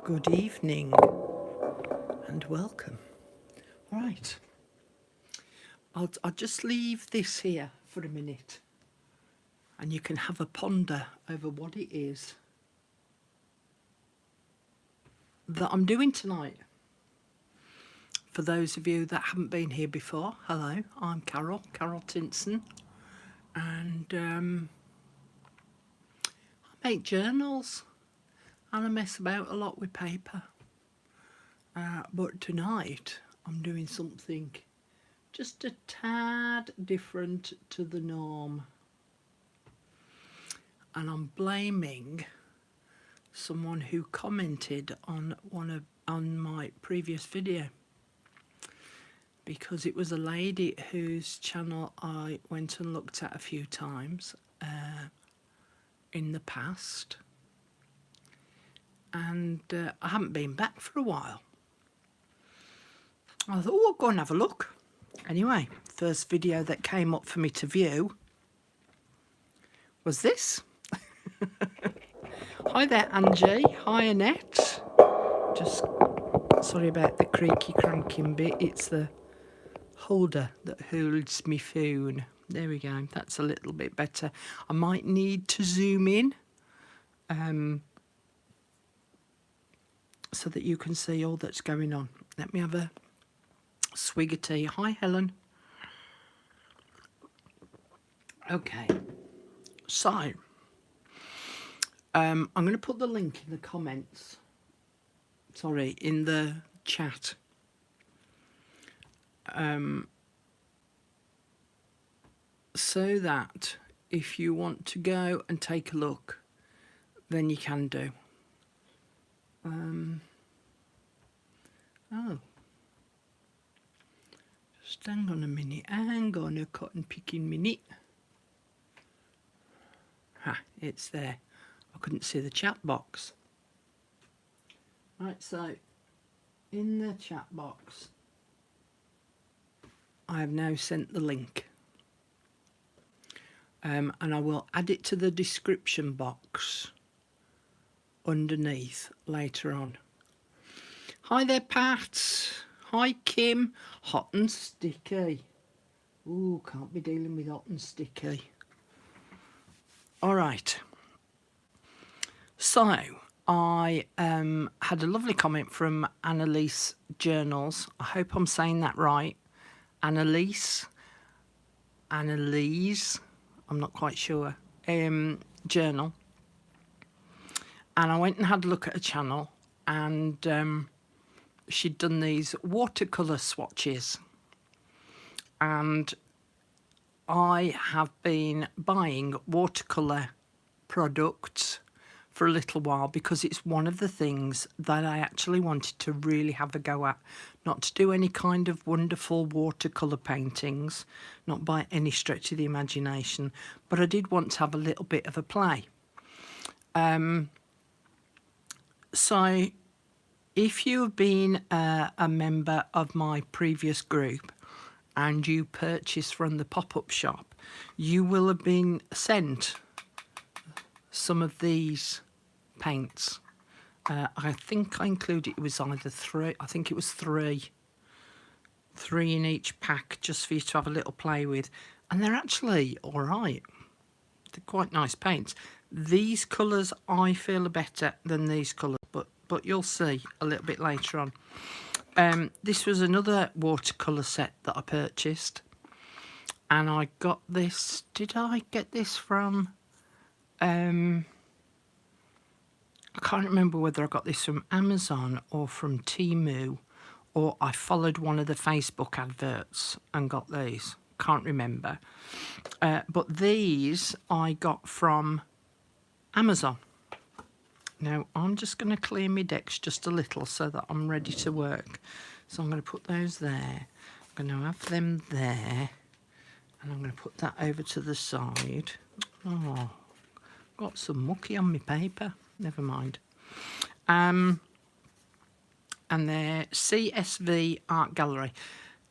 Good evening and welcome. All right, I'll just leave this here for a minute and you can have a ponder over what it is that I'm doing tonight. For those of you that haven't been here before, hello, I'm Carol Tinson, and I make journals and I mess about a lot with paper. But tonight I'm doing something just a tad different to the norm. And I'm blaming someone who commented on my previous video, because it was a lady whose channel I went and looked at a few times in the past, and I haven't been back for a while. I thought, oh, I'll go and have a look. Anyway, first video that came up for me to view was this. Hi there, Angie. Hi, Annette. Just sorry about the creaky cranking bit. It's the holder that holds me phone. There we go. That's a little bit better. I might need to zoom in so that you can see all that's going on. Let me have a swig of tea. Hi, Helen. Okay, so I'm going to put the link in the comments, sorry, in the chat, so that if you want to go and take a look, then you can do. Oh, just hang on a minute, hang on a cotton picking minute. It's there. I couldn't see the chat box. Right, so in the chat box I have now sent the link, and I will add it to the description box underneath later on. Hi there, Pat. Hi, Kim. Hot and sticky. Ooh, can't be dealing with hot and sticky. All right, so I had a lovely comment from Annelis Journals. I hope I'm saying that right. Annelis, I'm not quite sure, journal. And I went and had a look at her channel, and she'd done these watercolour swatches. And I have been buying watercolour products for a little while because it's one of the things that I actually wanted to really have a go at. Not to do any kind of wonderful watercolour paintings, not by any stretch of the imagination, but I did want to have a little bit of a play. So if you've been a member of my previous group and you purchase from the pop-up shop, you will have been sent some of these paints. I think I included, it was either three, I think it was three in each pack, just for you to have a little play with, and they're actually all right. They're quite nice paints. These colours I feel are better than these colours, but you'll see a little bit later on. This was another watercolour set that I purchased, and I got this, did I get this from, I can't remember whether I got this from Amazon or from Temu, or I followed one of the Facebook adverts and got these, can't remember. But these I got from Amazon. Now I'm just going to clear my decks just a little so that I'm ready to work. So I'm going to put those there. I'm going to have them there. And I'm going to put that over to the side. Oh, got some mucky on my paper. Never mind. And they're CSV Art Gallery.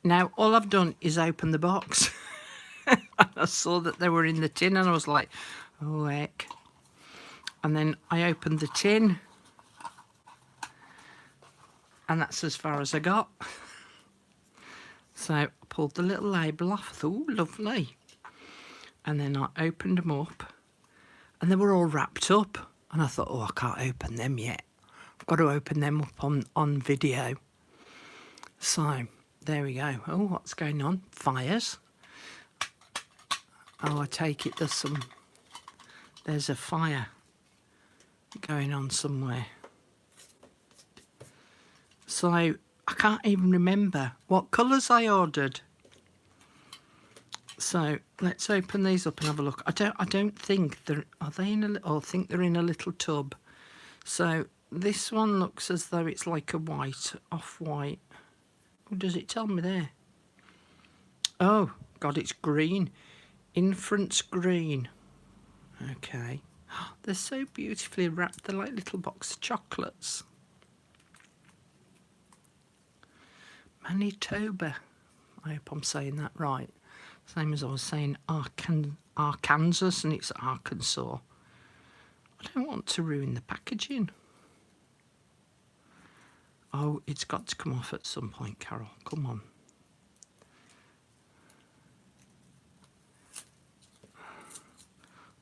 Now all I've done is open the box. And I saw that they were in the tin and I was like, oh heck. And then I opened the tin And that's as far as I got. So I pulled the little label off. I thought, ooh, lovely. And then I opened them up, and they were all wrapped up. And I thought, oh, I can't open them yet. I've got to open them up on video. So there we go. Oh, what's going on? Fires. Oh, I take it there's a fire going on somewhere. So I can't even remember what colours I ordered. So let's open these up and have a look. I don't think are they in a, I think they're in a little tub. So this one looks as though it's like a white, off-white. What does it tell me there? Oh God, it's green. Inference green. Okay. They're so beautifully wrapped. They're like little box of chocolates. Manitoba. I hope I'm saying that right. Same as I was saying Arkansas, and it's Arkansas. I don't want to ruin the packaging. Oh, it's got to come off at some point, Carol. Come on.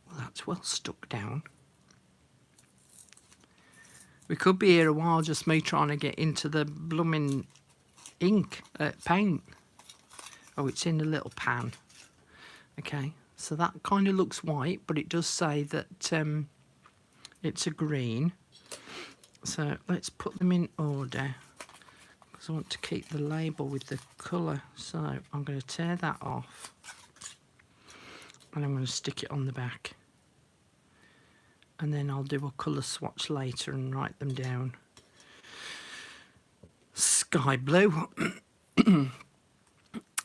Well, that's well stuck down. We could be here a while, just me trying to get into the blooming ink, paint. Oh, it's in a little pan. Okay, so that kind of looks white, but it does say that it's a green. So let's put them in order, because I want to keep the label with the colour. So I'm going to tear that off, and I'm going to stick it on the back. And then I'll do a colour swatch later and write them down. Sky blue.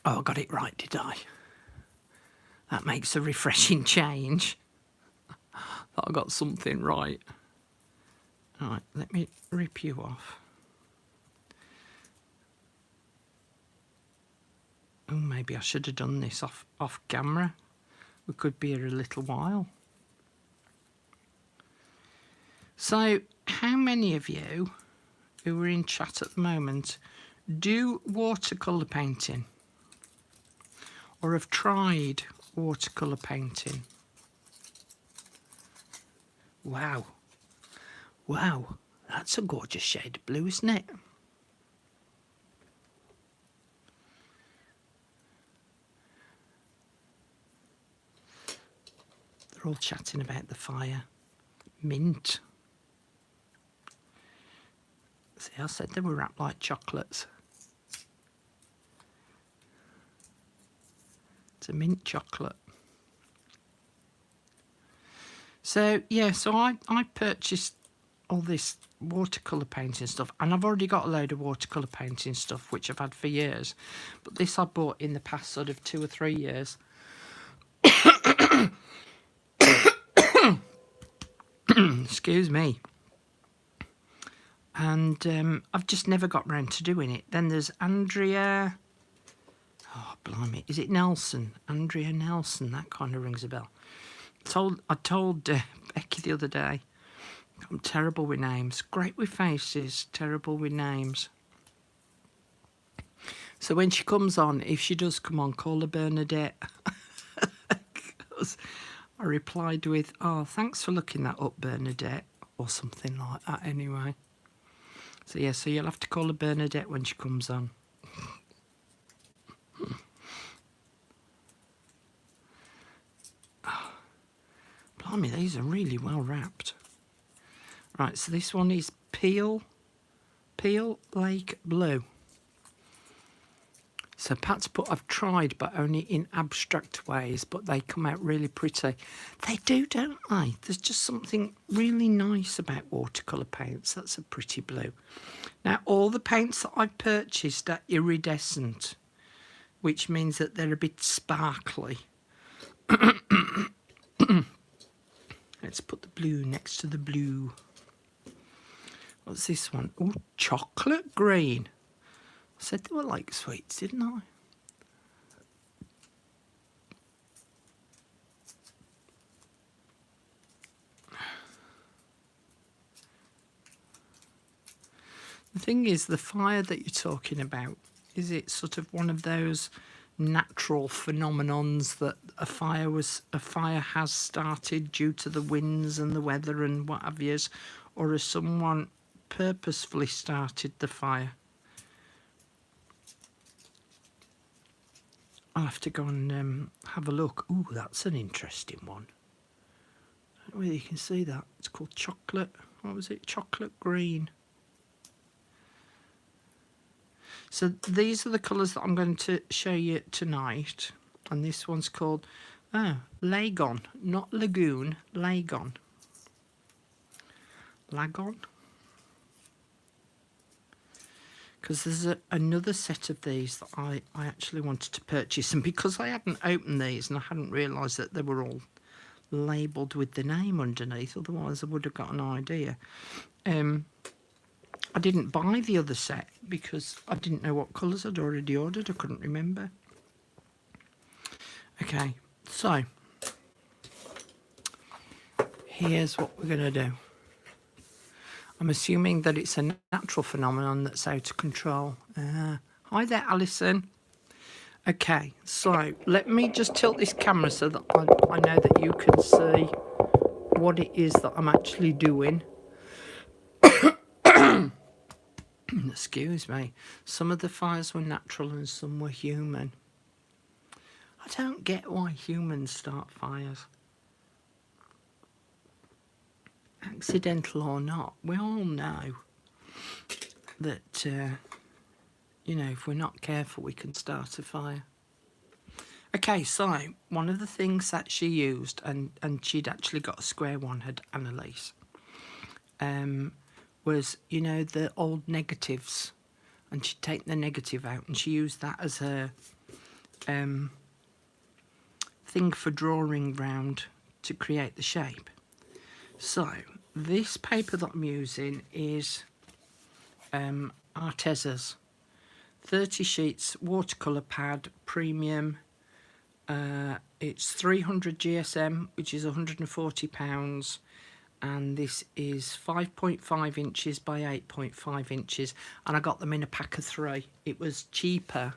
Oh, I got it right, did I? That makes a refreshing change. That I got something right. All right, let me rip you off. Oh, maybe I should have done this off camera. We could be here a little while. So, how many of you who are in chat at the moment do watercolour painting? Or have tried watercolour painting? Wow. Wow, that's a gorgeous shade of blue, isn't it? They're all chatting about the fire. Mint. See, I said they were wrapped like chocolates. It's a mint chocolate. So, yeah, so I purchased all this watercolour painting stuff, and I've already got a load of watercolour painting stuff which I've had for years, but this I bought in the past sort of 2 or 3 years. Excuse me. And I've just never got round to doing it. Then there's Andrea, oh blimey, is it Nelson? Andrea Nelson, that kind of rings a bell. I told Becky the other day, I'm terrible with names. Great with faces, terrible with names. So when she comes on, if she does come on, call her Bernadette. Because I replied with, oh, thanks for looking that up, Bernadette, or something like that anyway. So yeah, so you'll have to call her Bernadette when she comes on. Oh, blimey, these are really well wrapped. Right, so this one is Peel Lake Blue. So Pat's put, I've tried, but only in abstract ways, but they come out really pretty. They do, don't they? There's just something really nice about watercolour paints. That's a pretty blue. Now, all the paints that I've purchased are iridescent, which means that they're a bit sparkly. Let's put the blue next to the blue. What's this one? Oh, chocolate green. I said they were like sweets, didn't I? The thing is, the fire that you're talking about, is it sort of one of those natural phenomenons that a fire has started due to the winds and the weather and what have you, or has someone purposefully started the fire? I'll have to go and have a look. Ooh, that's an interesting one. I don't know whether you can see that. It's called chocolate. What was it? Chocolate green. So these are the colours that I'm going to show you tonight. And this one's called Lagon. Not Lagoon, Lagon. Lagon. Because there's another set of these that I actually wanted to purchase. And because I hadn't opened these and I hadn't realised that they were all labelled with the name underneath, otherwise I would have got an idea. I didn't buy the other set because I didn't know what colours I'd already ordered. I couldn't remember. Okay, so here's what we're going to do. I'm assuming that it's a natural phenomenon that's out of control. Hi there, Alison. Okay, so let me just tilt this camera so that I know that you can see what it is that I'm actually doing. Excuse me. Some of the fires were natural and some were human. I don't get why humans start fires. Accidental or not, we all know that, you know, if we're not careful, we can start a fire. Okay, so one of the things that she used, and she'd actually got a square one, had Annelis, was, you know, the old negatives, and she'd take the negative out and she used that as her thing for drawing round to create the shape. So this paper that I'm using is Artesa's 30 sheets watercolour pad premium. It's 300 GSM, which is £140, and this is 5.5 inches by 8.5 inches, and I got them in a pack of 3. It was cheaper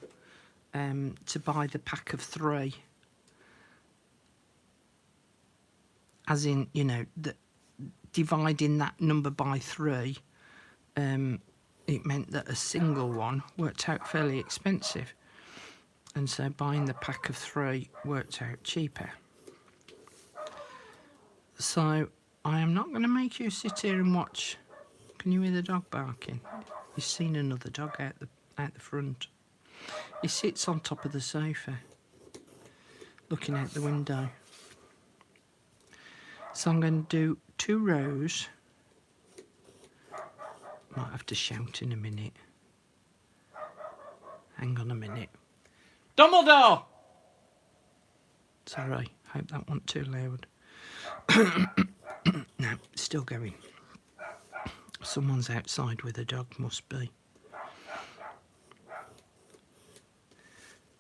to buy the pack of 3, as in, you know, dividing that number by 3, it meant that a single one worked out fairly expensive, and so buying the pack of 3 worked out cheaper. So I am not going to make you sit here and watch. Can you hear the dog barking? You've seen another dog out the front. He sits on top of the sofa looking out the window. So I'm going to do 2 rows. Might have to shout in a minute. Hang on a minute. Dumbledore! Sorry, hope that wasn't too loud. No, it's still going. Someone's outside with a dog, must be.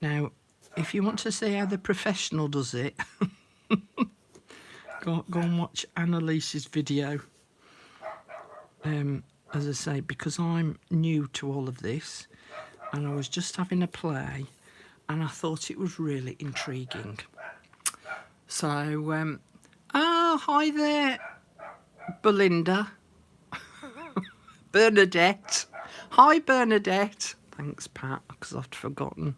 Now, if you want to see how the professional does it, go and watch Annelis's video. As I say, because I'm new to all of this, and I was just having a play, and I thought it was really intriguing. So, oh, hi there, Belinda. Bernadette. Hi, Bernadette. Thanks, Pat, because I've forgotten.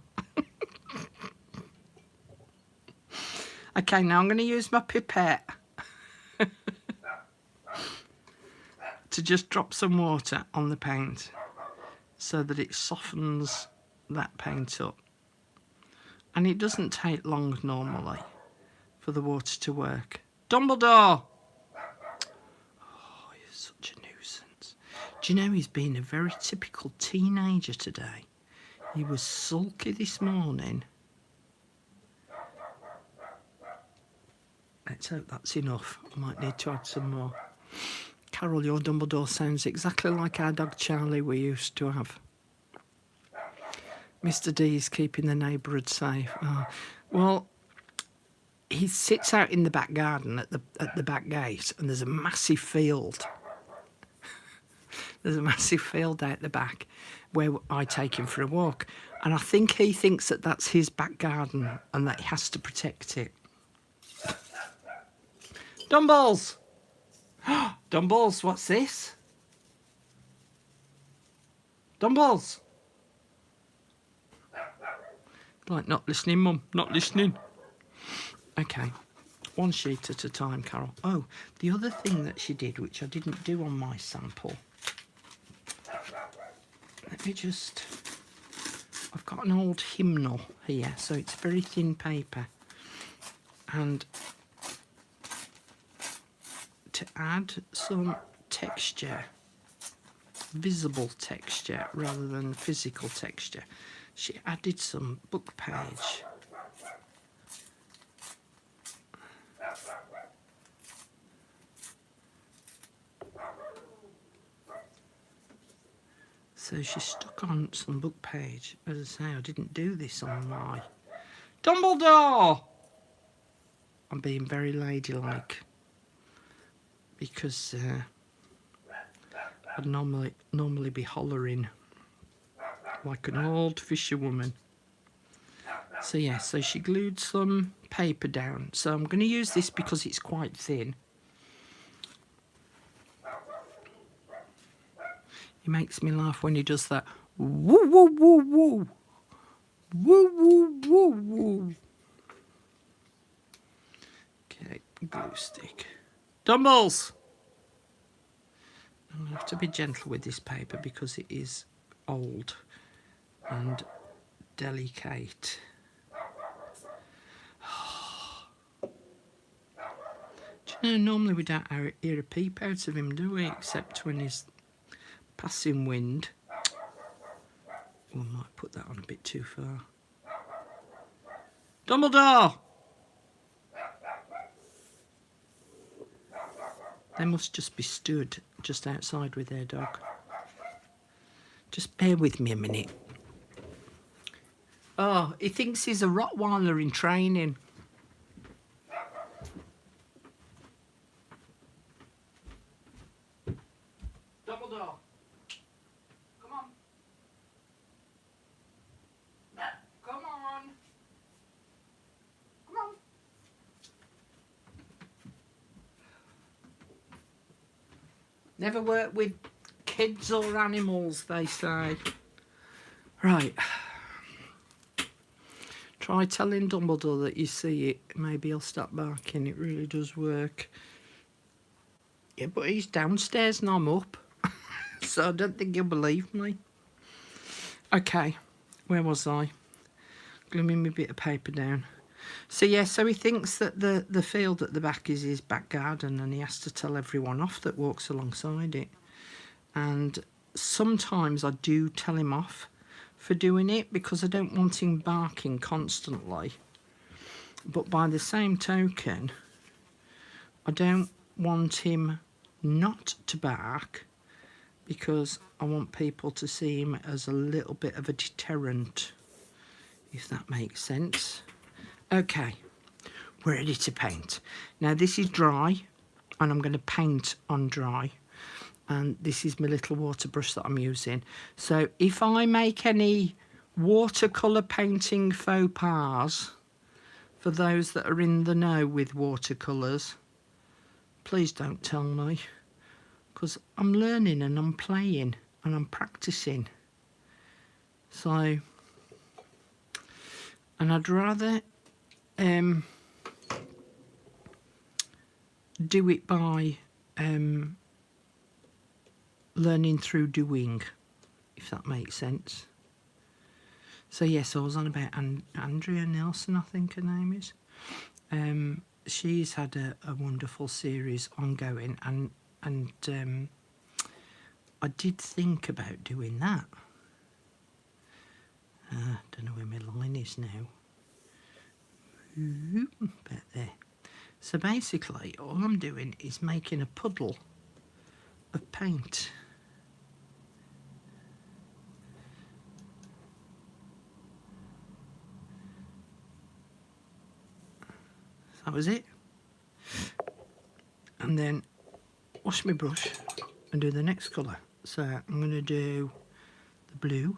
Okay, now I'm going to use my pipette to just drop some water on the paint so that it softens that paint up. And it doesn't take long normally for the water to work. Dumbledore! Oh, he's such a nuisance. Do you know he's been a very typical teenager today? He was sulky this morning. Let's hope that's enough. I might need to add some more. Carol, your Dumbledore sounds exactly like our dog Charlie we used to have. Mr. D is keeping the neighbourhood safe. Oh. Well, he sits out in the back garden at the back gate, and there's a massive field. There's a massive field out the back where I take him for a walk. And I think he thinks that that's his back garden and that he has to protect it. Dumballs! Dumballs, what's this? Dumballs! Like, not listening, Mum, not listening. Okay, one sheet at a time, Carol. Oh, the other thing that she did, which I didn't do on my sample. Let me just... I've got an old hymnal here, so it's very thin paper. And to add some texture, visible texture rather than physical texture, she added some book page. So she stuck on some book page. As I say, I didn't do this on my Dumbledore. I'm being very ladylike because I'd normally be hollering like an old fisherwoman. So yeah, so she glued some paper down. So I'm going to use this because it's quite thin. He makes me laugh when he does that. Woo woo woo woo. Woo woo woo woo. Okay, glue stick. Dumbles! I'm going to have to be gentle with this paper because it is old and delicate. Do you know, normally we don't hear a peep out of him, do we? Except when he's passing wind. We might put that on a bit too far. Dumbledore! They must just be stood just outside with their dog. Just bear with me a minute. Oh, he thinks he's a Rottweiler in training. Dumbledore. Come on. Come on. Come on. Never work with kids or animals, they say. Right. Try telling Dumbledore that you see it. Maybe he'll stop barking. It really does work. Yeah, but he's downstairs and I'm up. So I don't think he'll believe me. Okay, where was I? Gluing me bit of paper down. So yeah, so he thinks that the field at the back is his back garden and he has to tell everyone off that walks alongside it. And sometimes I do tell him off for doing it because I don't want him barking constantly. But by the same token, I don't want him not to bark because I want people to see him as a little bit of a deterrent, if that makes sense. Okay, we're ready to paint. Now this is dry and I'm going to paint on dry. And this is my little water brush that I'm using. So if I make any watercolour painting faux pas, for those that are in the know with watercolours, please don't tell me, because I'm learning and I'm playing and I'm practicing. So, and I'd rather do it by learning through doing, if that makes sense. So yes, I was on about Andrea Nelson, I think her name is. She's had a wonderful series ongoing, and I did think about doing that. Don't know where my line is now. About there. So basically, all I'm doing is making a puddle of paint. That was it. And then wash my brush and do the next colour. So I'm going to do the blue.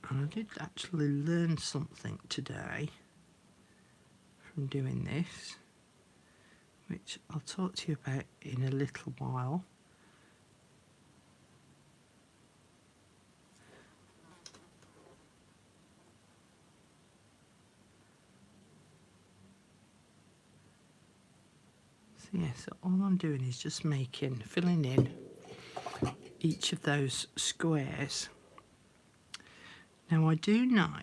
And I did actually learn something today from doing this, which I'll talk to you about in a little while. So yeah, so all I'm doing is just filling in each of those squares. Now I do know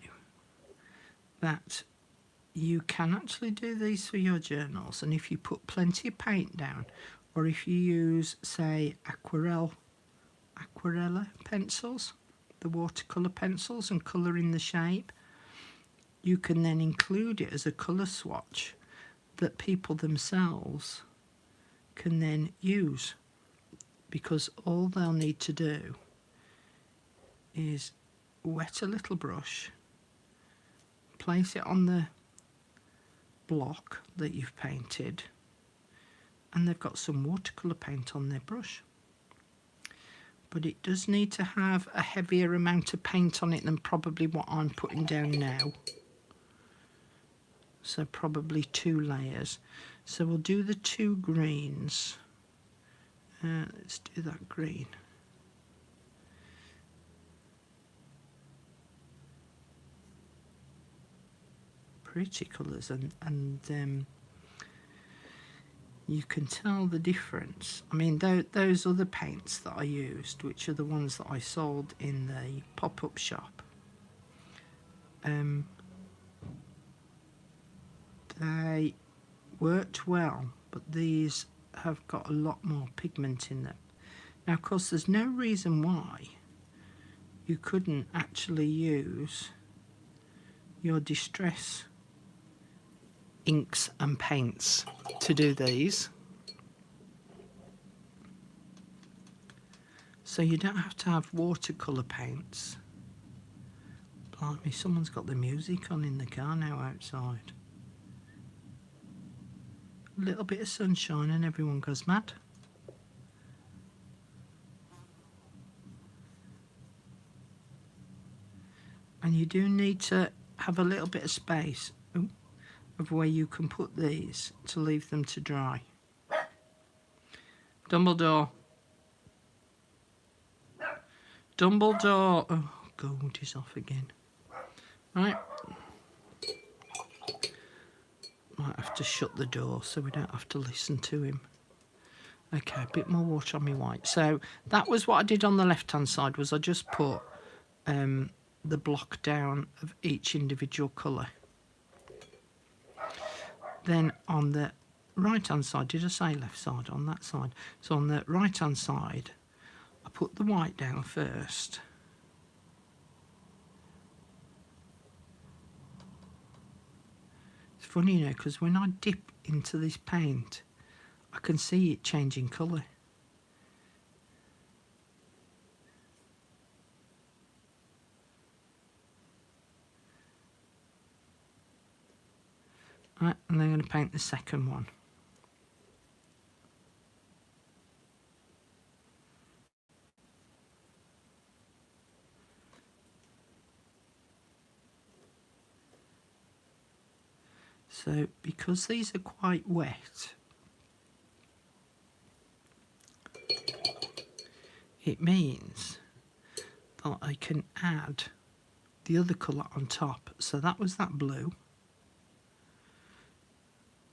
that you can actually do these for your journals, and if you put plenty of paint down, or if you use, say, aquarella pencils, the watercolour pencils, and colour in the shape, you can then include it as a colour swatch that people themselves can then use, because all they'll need to do is wet a little brush, place it on the block that you've painted, and they've got some watercolour paint on their brush. But it does need to have a heavier amount of paint on it than probably what I'm putting down now. So probably 2 layers. So we'll do the 2 greens. Let's do that green. Pretty colours, and you can tell the difference. I mean, those other paints that I used, which are the ones that I sold in the pop-up shop, they worked well, but these have got a lot more pigment in them. Now, of course, there's no reason why you couldn't actually use your distress inks and paints to do these. So you don't have to have watercolour paints. Blimey, someone's got the music on in the car now outside. A little bit of sunshine and everyone goes mad. And you do need to have a little bit of space of where you can put these to leave them to dry. Dumbledore. Dumbledore. Oh, God, he's off again. Right. Might have to shut the door so we don't have to listen to him. Okay, a bit more water on my white. So that was what I did on the left-hand side, was I just put the block down of each individual colour. Then on the right-hand side, did I say left side? On that side. So on the right-hand side, I put the white down first. It's funny, you know, because when I dip into this paint, I can see it changing colour. Right, and then I'm going to paint the second one. So because these are quite wet, it means that I can add the other colour on top. So that was that blue.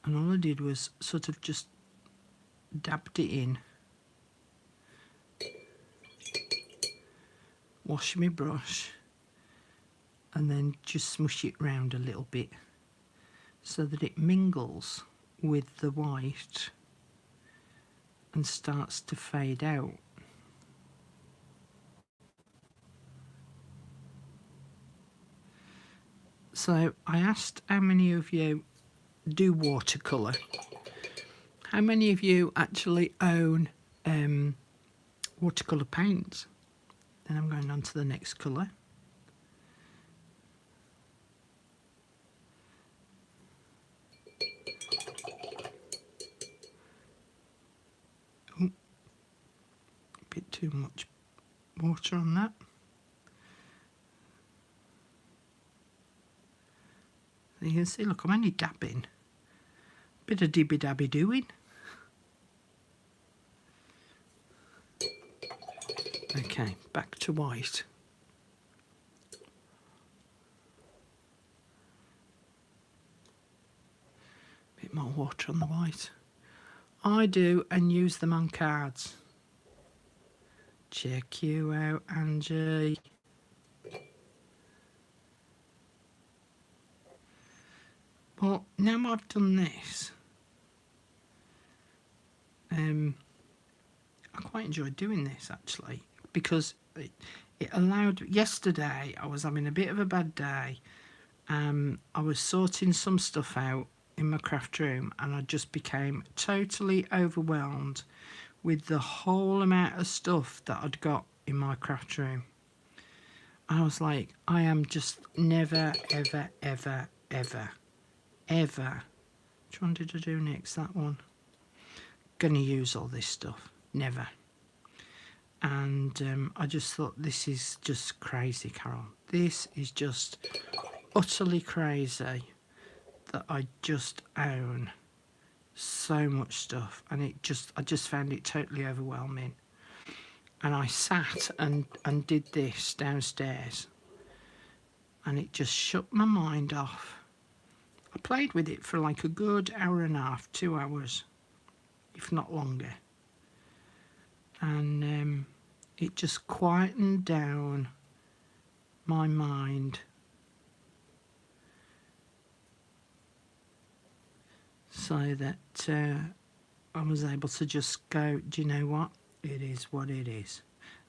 And all I did was sort of just dabbed it in, wash my brush, and then just smush it round a little bit so that it mingles with the white and starts to fade out. So I asked how many of you do watercolour. How many of you actually own watercolour paints? Then I'm going on to the next colour. too much water on that. You can see, look, I'm only dabbing. Bit of dibby dabby doing. Okay, back to white. Bit more water on the white. I do and use them on cards. Check you out, Angie. But now I've done this, I quite enjoyed doing this actually, because it allowed. Yesterday I was having a bit of a bad day. I was sorting some stuff out in my craft room and I just became totally overwhelmed with the whole amount of stuff that I'd got in my craft room. I was like, I am just never, ever, ever, ever, ever. Which one did I do next? That one. Gonna use all this stuff. Never. And I just thought, this is just crazy, Carol. This is just utterly crazy that I just own so much stuff, and I just found it totally overwhelming. And I sat and did this downstairs, and it just shut my mind off. I played with it for like a good hour and a half, 2 hours, if not longer. And it just quietened down my mind. So that I was able to just go, do you know what? It is what it is.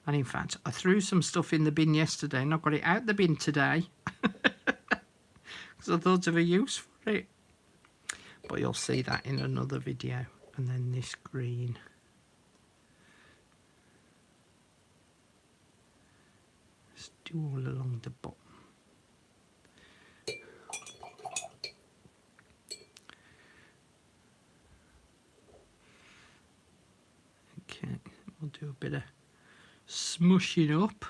And in fact, I threw some stuff in the bin yesterday and I got it out the bin today. Because I thought of a use for it. But you'll see that in another video. And then this green. Let's do all along the bottom. Okay, we'll do a bit of smushing up.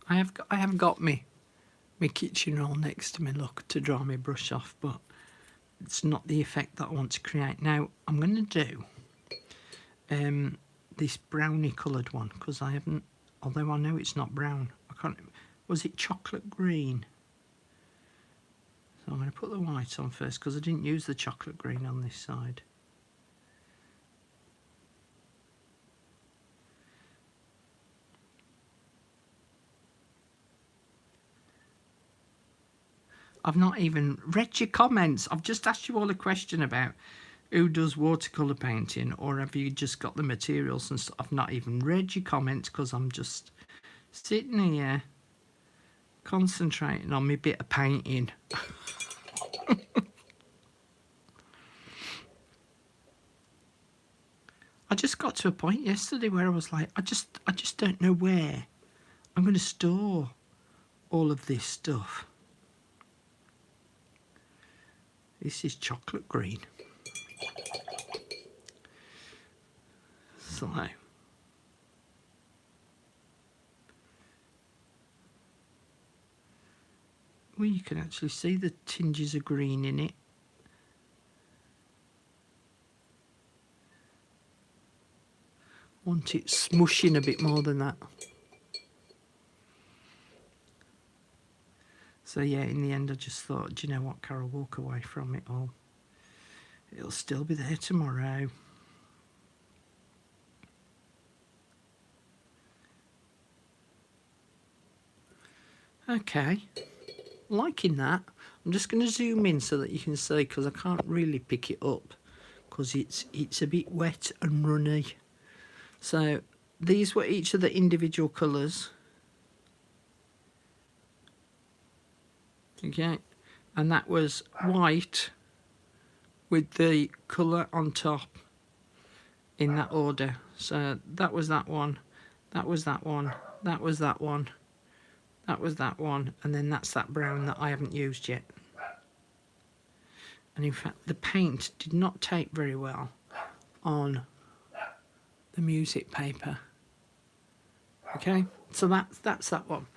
I have got my kitchen roll next to me, look, to dry my brush off, but it's not the effect that I want to create. Now I'm going to do this browny coloured one, because I haven't, although I know it's not brown. I can't. Was it chocolate green? So I'm going to put the white on first, because I didn't use the chocolate green on this side. I've not even read your comments. I've just asked you all a question about who does watercolour painting, or have you just got the materials and stuff. I've not even read your comments because I'm just sitting here concentrating on my bit of painting. I just got to a point yesterday where I was like, I just don't know where I'm going to store all of this stuff. This is chocolate green. So, well, you can actually see the tinges of green in it. Want it smushing a bit more than that. So yeah, in the end I just thought, do you know what, Carol, walk away from it all. It'll still be there tomorrow. Okay, liking that. I'm just going to zoom in so that you can see, because I can't really pick it up because it's a bit wet and runny. So these were each of the individual colours. Okay, and that was white with the colour on top in that order. So that was that one, that was that one, that was that one, that was that one, and then that's that brown that I haven't used yet. And in fact the paint did not take very well on the music paper. Okay, so that's that one.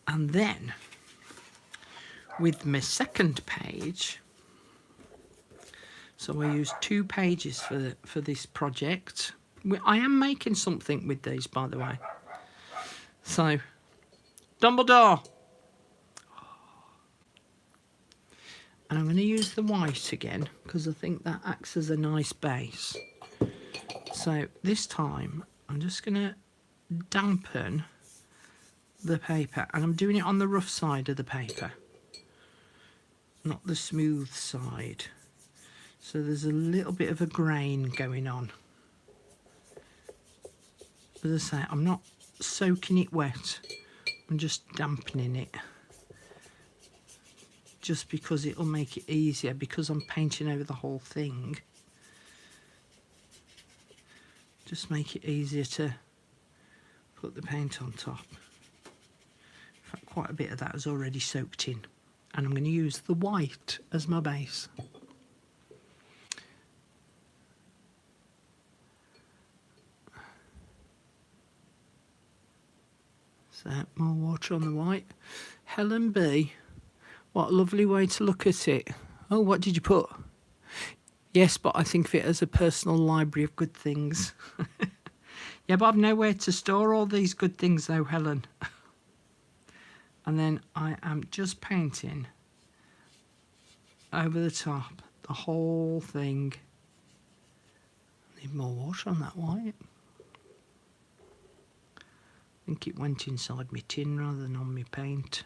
And then with my second page, so I used 2 pages for this project. I am making something with these, by the way. So, Dumbledore. And I'm going to use the white again because I think that acts as a nice base. So this time I'm just going to dampen the paper, and I'm doing it on the rough side of the paper, not the smooth side. So there's a little bit of a grain going on. As I say, I'm not soaking it wet, I'm just dampening it. Just because it'll make it easier, because I'm painting over the whole thing. Just make it easier to put the paint on top. In fact, quite a bit of that has already soaked in. And I'm going to use the white as my base. So, more water on the white. Helen B. What a lovely way to look at it. Oh, what did you put? Yes, but I think of it as a personal library of good things. Yeah, but I've nowhere to store all these good things though, Helen. And then I am just painting over the top, the whole thing. Need more water on that white. I think it went inside my tin rather than on my paint.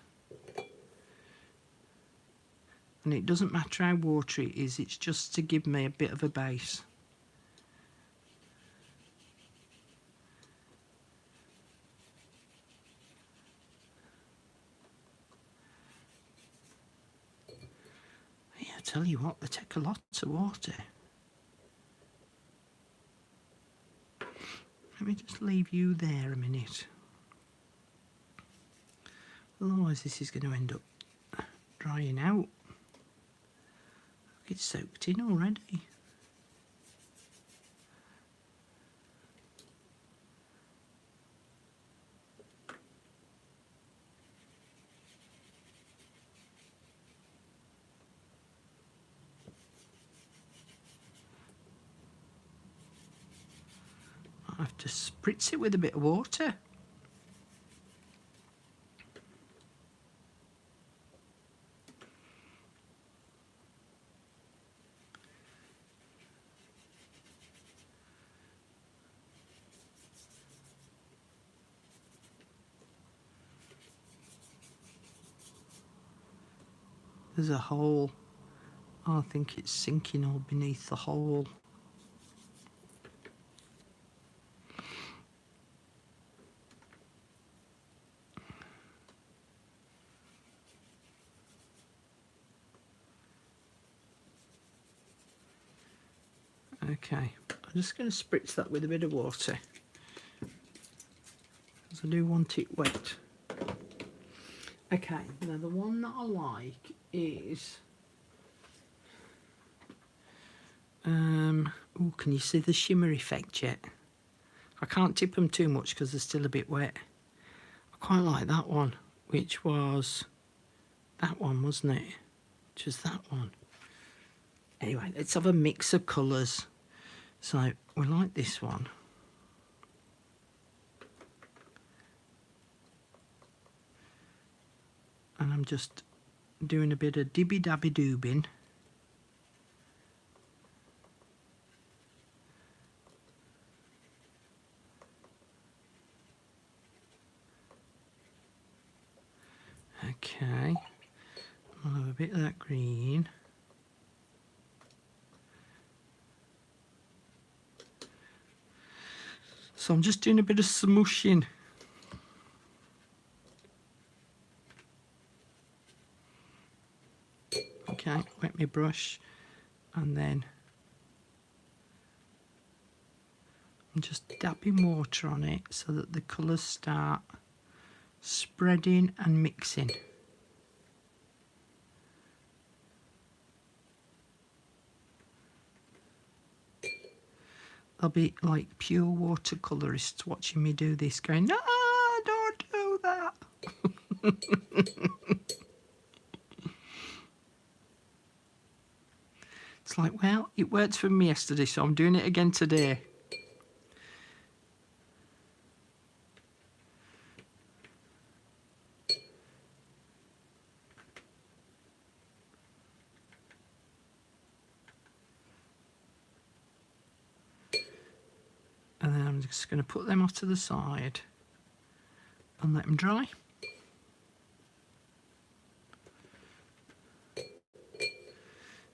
And it doesn't matter how watery it is, it's just to give me a bit of a base. Yeah, I tell you what, they take a lot of water. Let me just leave you there a minute. Otherwise this is going to end up drying out. It's soaked in already. I have to spritz it with a bit of water. There's a hole. Oh, I think it's sinking all beneath the hole. Okay, I'm just going to spritz that with a bit of water, because I do want it wet. Okay, now the one that I like is... oh, can you see the shimmer effect yet? I can't tip them too much because they're still a bit wet. I quite like that one, which was that one, wasn't it? Just that one. Anyway, let's have a mix of colours. So we like this one. And I'm just doing a bit of dibby-dabby-doobing. Okay, I'll have a bit of that green. So I'm just doing a bit of smooshing. Okay, wet my brush, and then I'm just dabbing water on it so that the colours start spreading and mixing. There'll be like pure watercolourists watching me do this going, no, don't do that. It's like, well, it worked for me yesterday, so I'm doing it again today. And then I'm just going to put them off to the side and let them dry.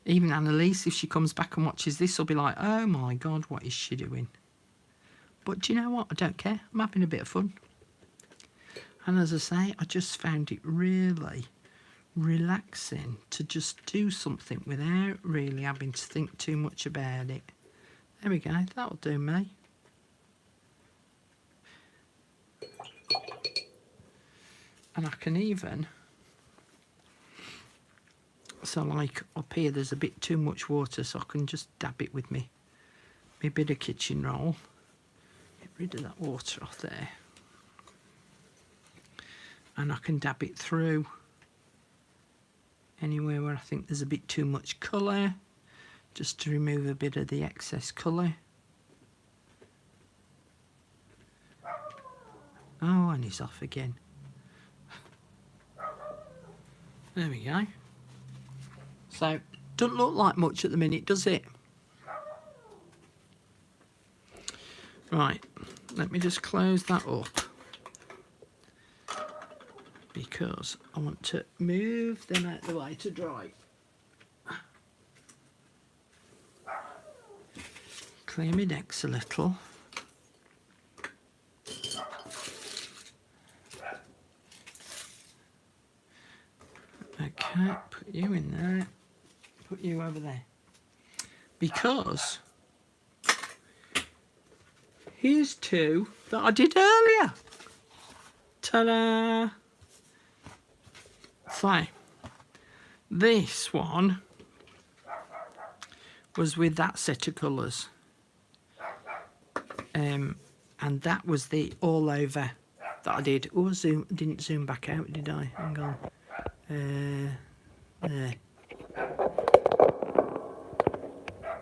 Even Annelis, if she comes back and watches this, will be like, oh my God, what is she doing? But do you know what? I don't care. I'm having a bit of fun. And as I say, I just found it really relaxing to just do something without really having to think too much about it. There we go. That'll do me. And I can even... So like up here there's a bit too much water, so I can just dab it with me bit of kitchen roll. Get rid of that water off there. And I can dab it through anywhere where I think there's a bit too much colour, just to remove a bit of the excess colour. Oh, and he's off again. There we go. So, doesn't look like much at the minute, does it? Right, let me just close that up, because I want to move them out of the way to dry. Clear my decks a little. Okay, put you in there, put you over there. Because here's two that I did earlier. Ta-da! So, this one was with that set of colours. And that was the all over that I did. Oh, didn't zoom back out, did I? Hang on. There.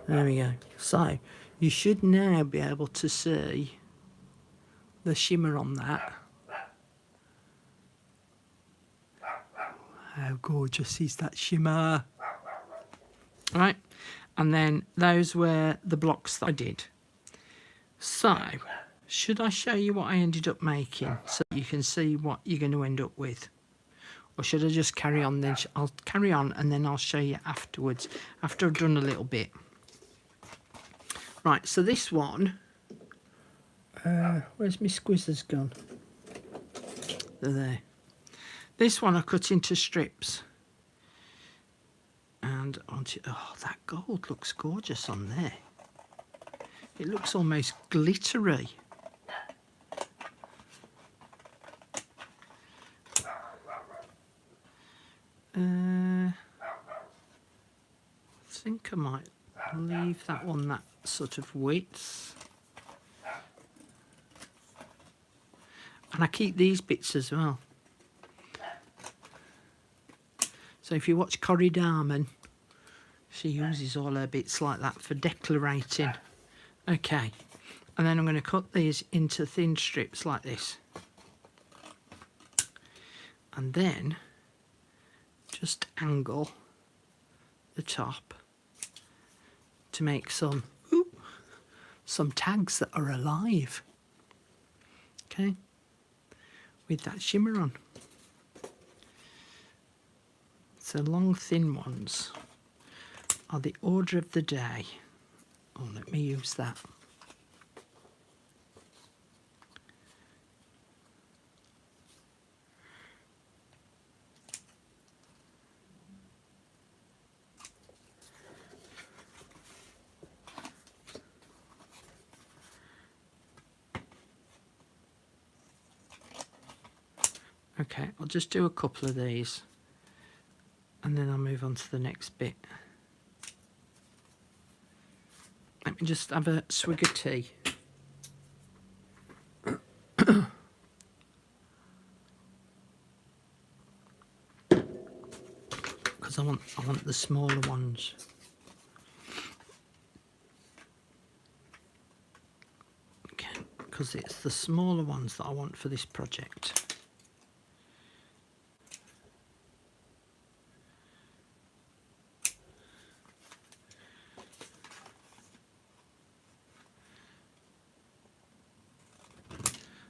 There we go. So, you should now be able to see the shimmer on that. How gorgeous is that shimmer? Right, and then those were the blocks that I did. So, should I show you what I ended up making so you can see what you're going to end up with? Or should I just carry on then? I'll carry on and then I'll show you afterwards, after I've done a little bit. Right, so this one, where's my squizzers gone? They're there. This one I cut into strips. And onto, oh, that gold looks gorgeous on there. It looks almost glittery. I think I might leave that one that sort of width. And I keep these bits as well. So if you watch Corrie Darman, she uses all her bits like that for decorating. Okay, and then I'm going to cut these into thin strips like this. And then just angle the top to make some tags that are alive. Okay, with that shimmer on. So long thin ones are the order of the day. Oh, let me use that. Okay, I'll just do a couple of these and then I'll move on to the next bit. Let me just have a swig of tea. Because I want the smaller ones. Okay, because it's the smaller ones that I want for this project.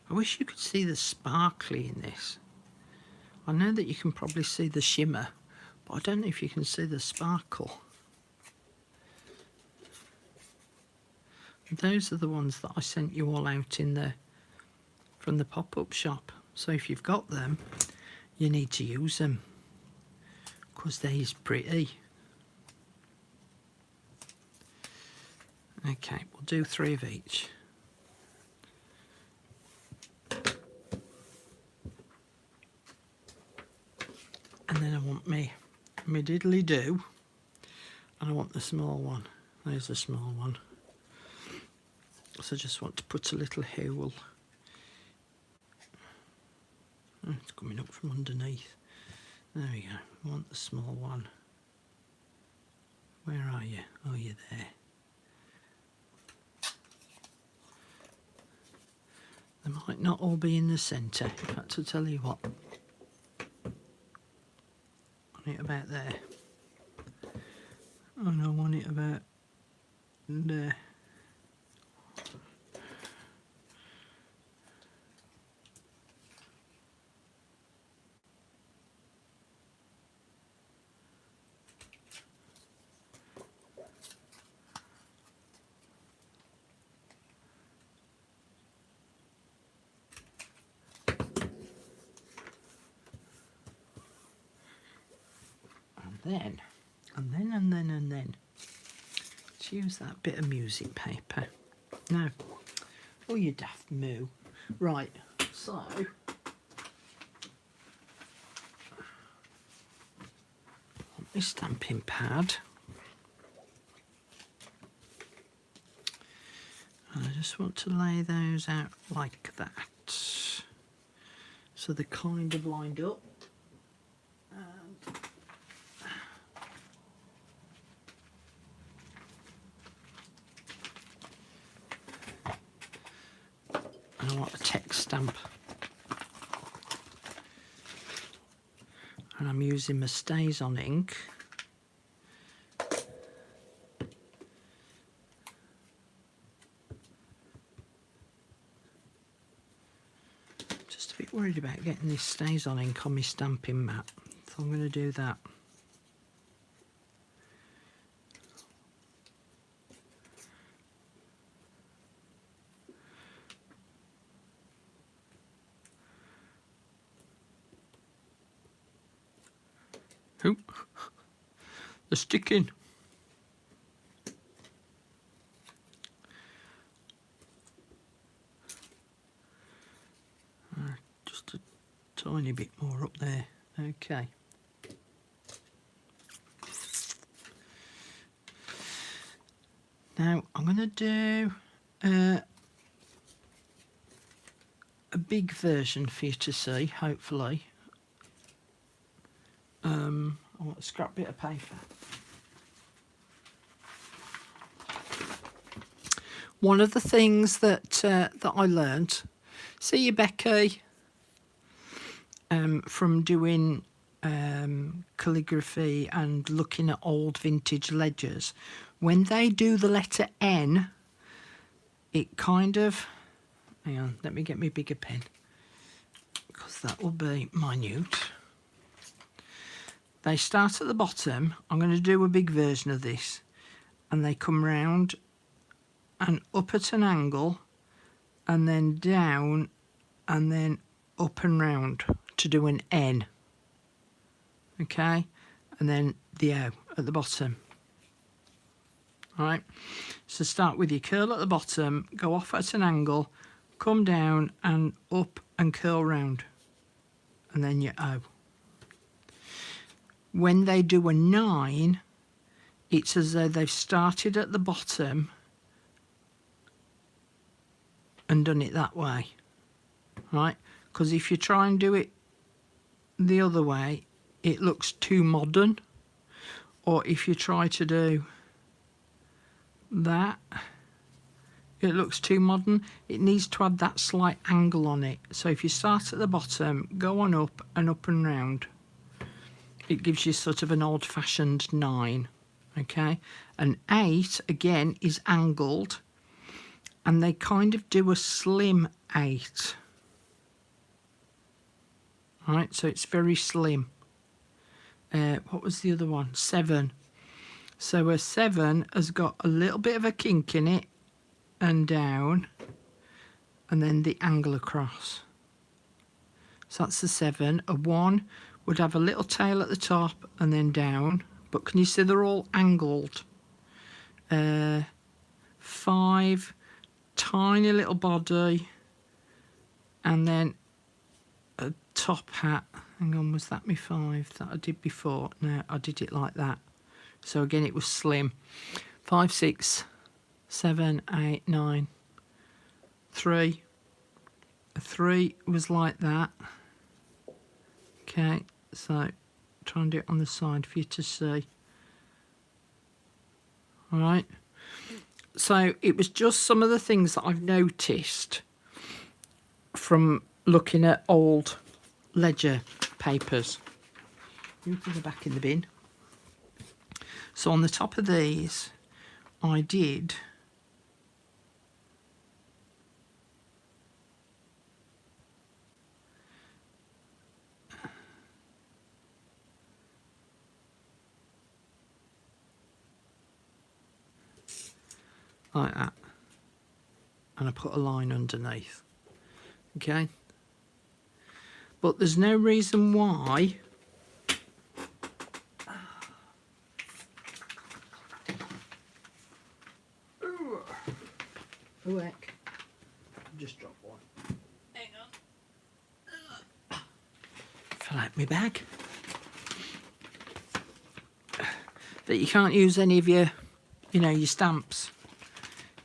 I wish you could see the sparkly in this. I know that you can probably see the shimmer, but I don't know if you can see the sparkle. Those are the ones that I sent you all out from the pop-up shop. So if you've got them, you need to use them, because they're pretty. Okay, we'll do 3 of each. And then I want me diddly do, and I want the small one. There's the small one. So I just want to put a little hole. Oh, it's coming up from underneath. There we go. I want the small one. Where are you? Oh, you're there. They might not all be in the centre. In fact, I'll tell you what. I want it about there. Oh no, I want it about there. And then let's use that bit of music paper. No, oh, you daft moo. Right, so my stamping pad, and I just want to lay those out like that, so they're kind of lined up. And I want a text stamp, and I'm using my Stays On ink. Just a bit worried about getting this Stays On ink on my stamping mat, so I'm going to do that. Oh, they're sticking. Just a tiny bit more up there. Okay. Now I'm going to do a big version for you to see, hopefully. I want a scrap bit of paper. One of the things that that I learnt, see you, Becky, from doing calligraphy and looking at old vintage ledgers, when they do the letter N, it kind of, hang on, let me get my bigger pen, because that will be minute. They start at the bottom. I'm going to do a big version of this, and they come round and up at an angle, and then down, and then up and round to do an N. Okay, and then the O at the bottom. All right, so start with your curl at the bottom, go off at an angle, come down and up and curl round, and then your O. When they do a 9, it's as though they've started at the bottom and done it that way, right? Because if you try and do it the other way, it looks too modern. Or if you try to do that, it looks too modern. It needs to have that slight angle on it. So if you start at the bottom, go on up and round, it gives you sort of an old-fashioned 9, okay? An 8 again is angled, and they kind of do a slim 8. Right, so it's very slim. What was the other one? 7. So a 7 has got a little bit of a kink in it and down, and then the angle across. So that's the 7. A 1 would have a little tail at the top and then down, but can you see they're all angled? 5, tiny little body, and then a top hat. Hang on, was that my 5 that I did before? No, I did it like that. So again, it was slim. 5, 6, 7, 8, 9. 3. A 3 was like that. Okay, so try and do it on the side for you to see. All right. So it was just some of the things that I've noticed from looking at old ledger papers. You put it back in the bin. So on the top of these, I did like that, and I put a line underneath, okay? But there's no reason why oh heck, I've just dropped one. Hang on. Fill out my bag. That you can't use any of your, your stamps,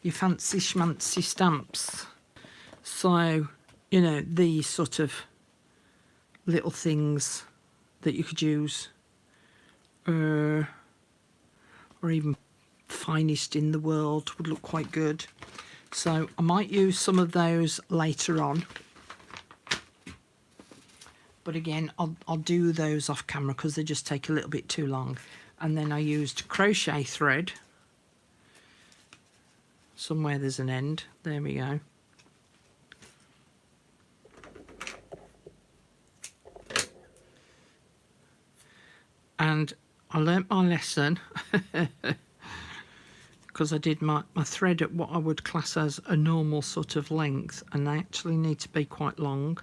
your fancy schmancy stamps. So, these sort of little things that you could use, or even finest in the world would look quite good. So I might use some of those later on, but again I'll do those off camera because they just take a little bit too long. And then I used crochet thread. Somewhere there's an end. There we go. And I learnt my lesson because I did my thread at what I would class as a normal sort of length, and they actually need to be quite long,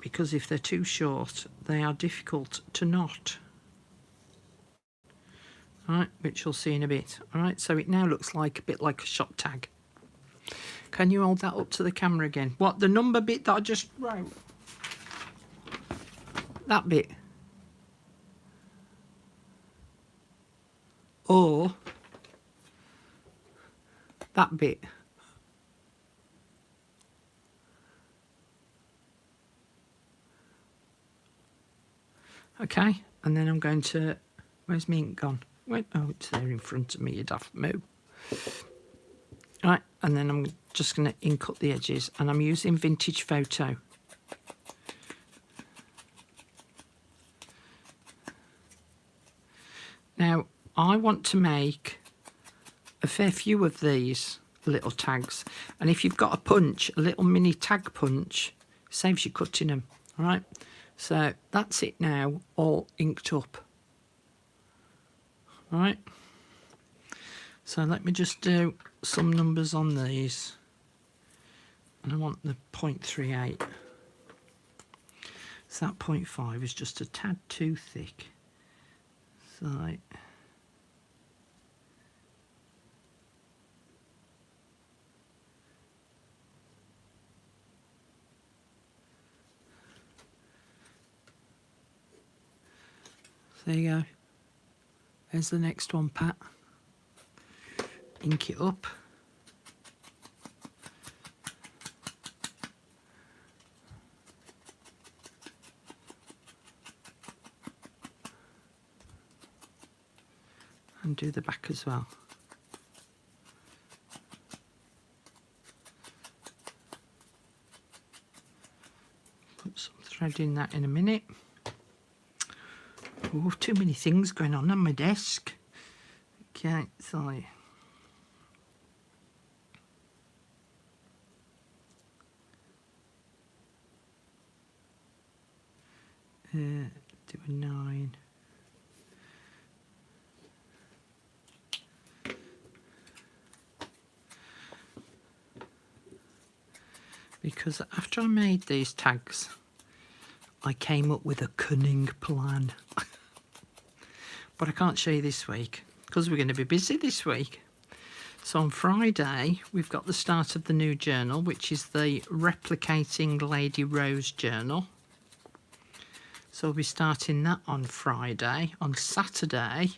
because if they're too short they are difficult to knot. Right, which you'll see in a bit. Alright, so it now looks like a bit like a shop tag. Can you hold that up to the camera again? What, the number bit that I just wrote? That bit? Or that bit? Okay, and then I'm going to, where's my ink gone? Wait, oh, it's there in front of me, you daft moo. Right, and then I'm just going to ink up the edges, and I'm using Vintage Photo. Now, I want to make a fair few of these little tags, and if you've got a punch, a little mini tag punch, saves you cutting them. All right, so that's it now, all inked up. All right, so let me just do some numbers on these, and I want the 0.38. So that 0.5 is just a tad too thick. So there you go. There's the next one, Pat. Ink it up. and do the back as well. Put some thread in that in a minute. Oh, too many things going on my desk. Okay, so do a 9. Because after I made these tags, I came up with a cunning plan. But I can't show you this week because we're going to be busy this week. So on Friday, we've got the start of the new journal, which is the Replicating Lady Rose journal. So we'll be starting that on Friday. On Saturday,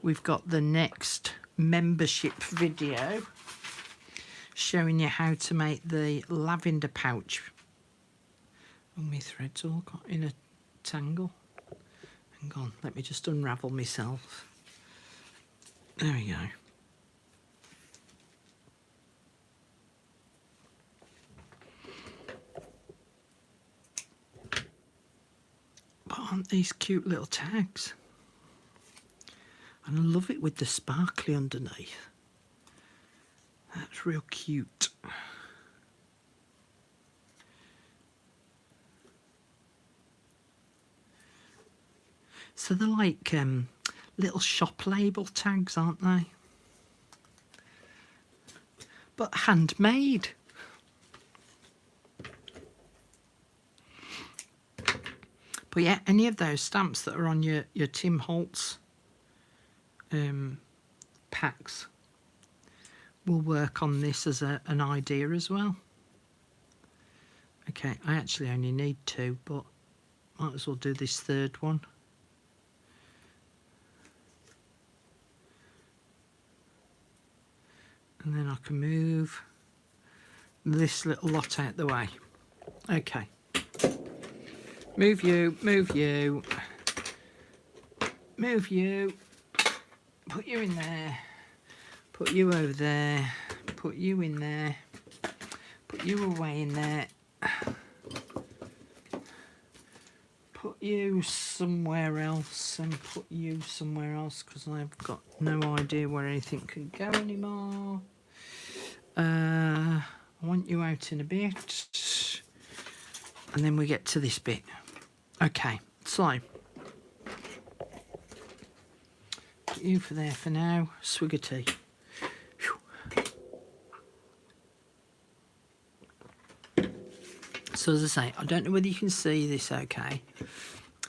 we've got the next membership video showing you how to make the lavender pouch. And my thread's all got in a tangle. Hang on, let me just unravel myself. There we go. But aren't these cute little tags? And I love it with the sparkly underneath. That's real cute. So they're like little shop label tags, aren't they? But handmade. But yeah, any of those stamps that are on your Tim Holtz packs will work on this as an idea as well. Okay, I actually only need 2, but might as well do this third one. And then I can move this little lot out the way. Okay. Move you, move you, move you, put you in there, put you over there, put you in there, put you away in there, put you somewhere else and put you somewhere else because I've got no idea where anything can go anymore. I want you out in a bit and then we get to this bit. Okay, so put you for there for now. Swig of tea. Whew. So as I say, I don't know whether you can see this okay,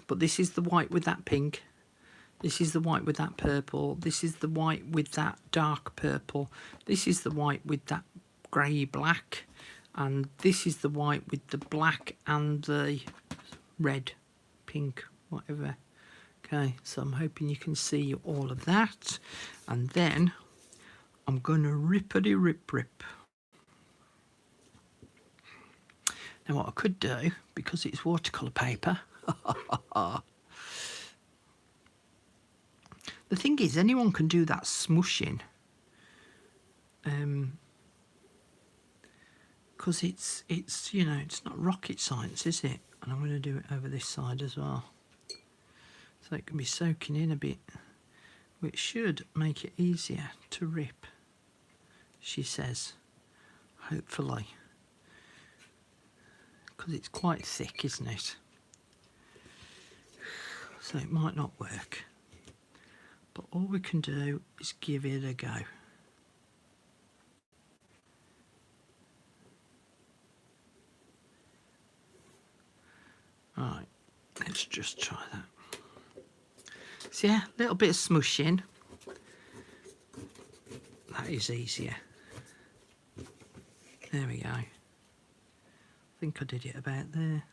but this is the white with that pink. This is the white with that purple. This is the white with that dark purple. This is the white with that grey black. And this is the white with the black and the red, pink, whatever. Okay, so I'm hoping you can see all of that. And then I'm going to rippity rip. Now what I could do, because it's watercolour paper, the thing is anyone can do that smushing. Because it's you know, it's not rocket science, is it? And I'm going to do it over this side as well. So it can be soaking in a bit, which should make it easier to rip, she says, hopefully. Because it's quite thick, isn't it? So it might not work. But all we can do is give it a go. Right, let's just try that. So yeah, a little bit of smushing. That is easier. There we go. I think I did it about there.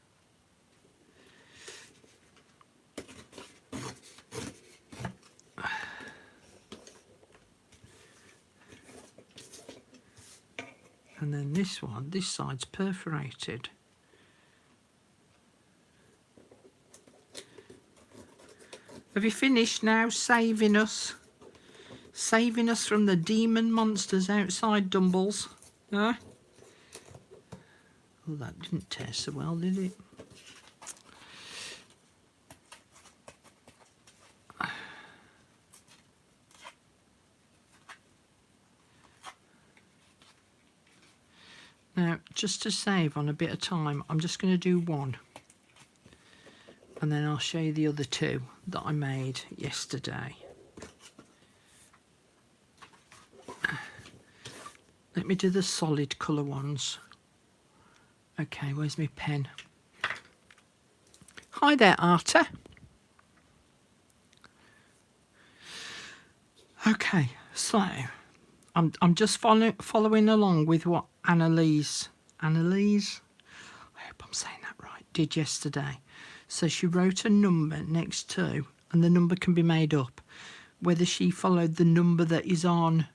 And then this one, this side's perforated. Have you finished now saving us? Saving us from the demon monsters outside, Dumbles. Huh? Oh, that didn't taste so well, did it? Now, just to save on a bit of time, I'm just going to do one. And then I'll show you the other two that I made yesterday. Let me do the solid colour ones. Okay, where's my pen? Hi there, Arta. Okay, so I'm just following along with what Annelis, I hope I'm saying that right, did yesterday. So she wrote a number next to, and the number can be made up. Whether she followed the number that is on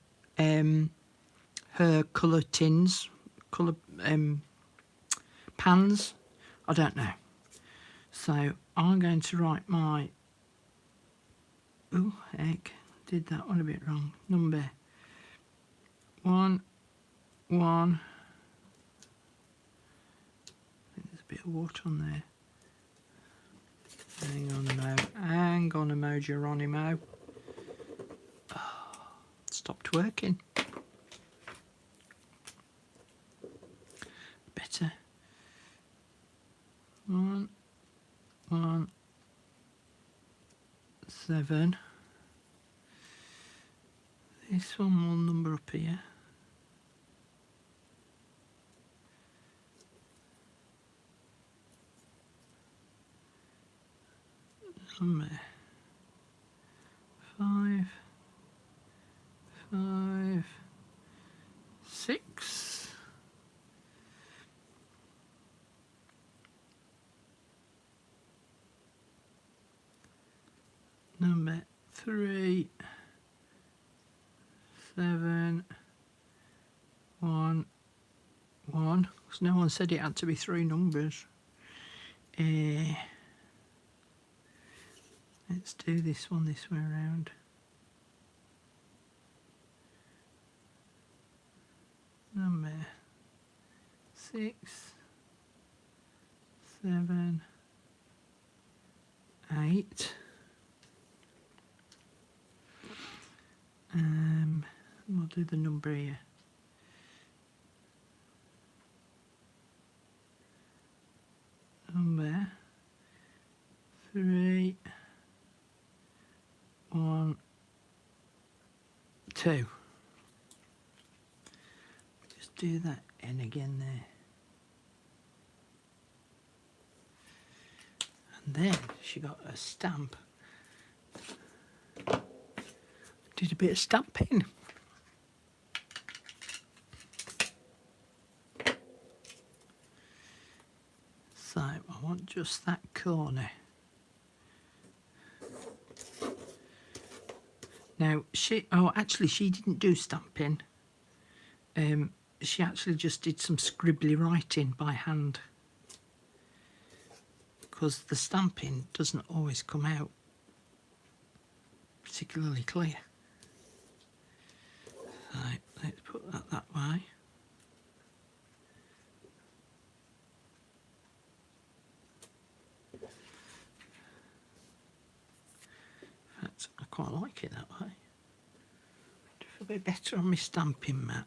her colour tins, colour pans, I don't know. So I'm going to write my, oh heck, did that one a bit wrong. Number 1, 1. I think there's a bit of water on there. Hang on a mo, Geronimo. Oh, stopped working. Better. 1, 1, 7. This one will number up here. Number 5, 5, 6. Number 3, 7, 1, 1. Because no one said it had to be 3 numbers. Let's do this one this way around. Number 6, 7, 8. We'll do the number here. Number 3, 1, 2. Just do that N again there. And then she got a stamp. Did a bit of stamping. So I want just that corner. Now she didn't do stamping. She actually just did some scribbly writing by hand, because the stamping doesn't always come out particularly clear. So let's put that way. In fact, I quite like it that way. Do feel a bit better on my stamping mat.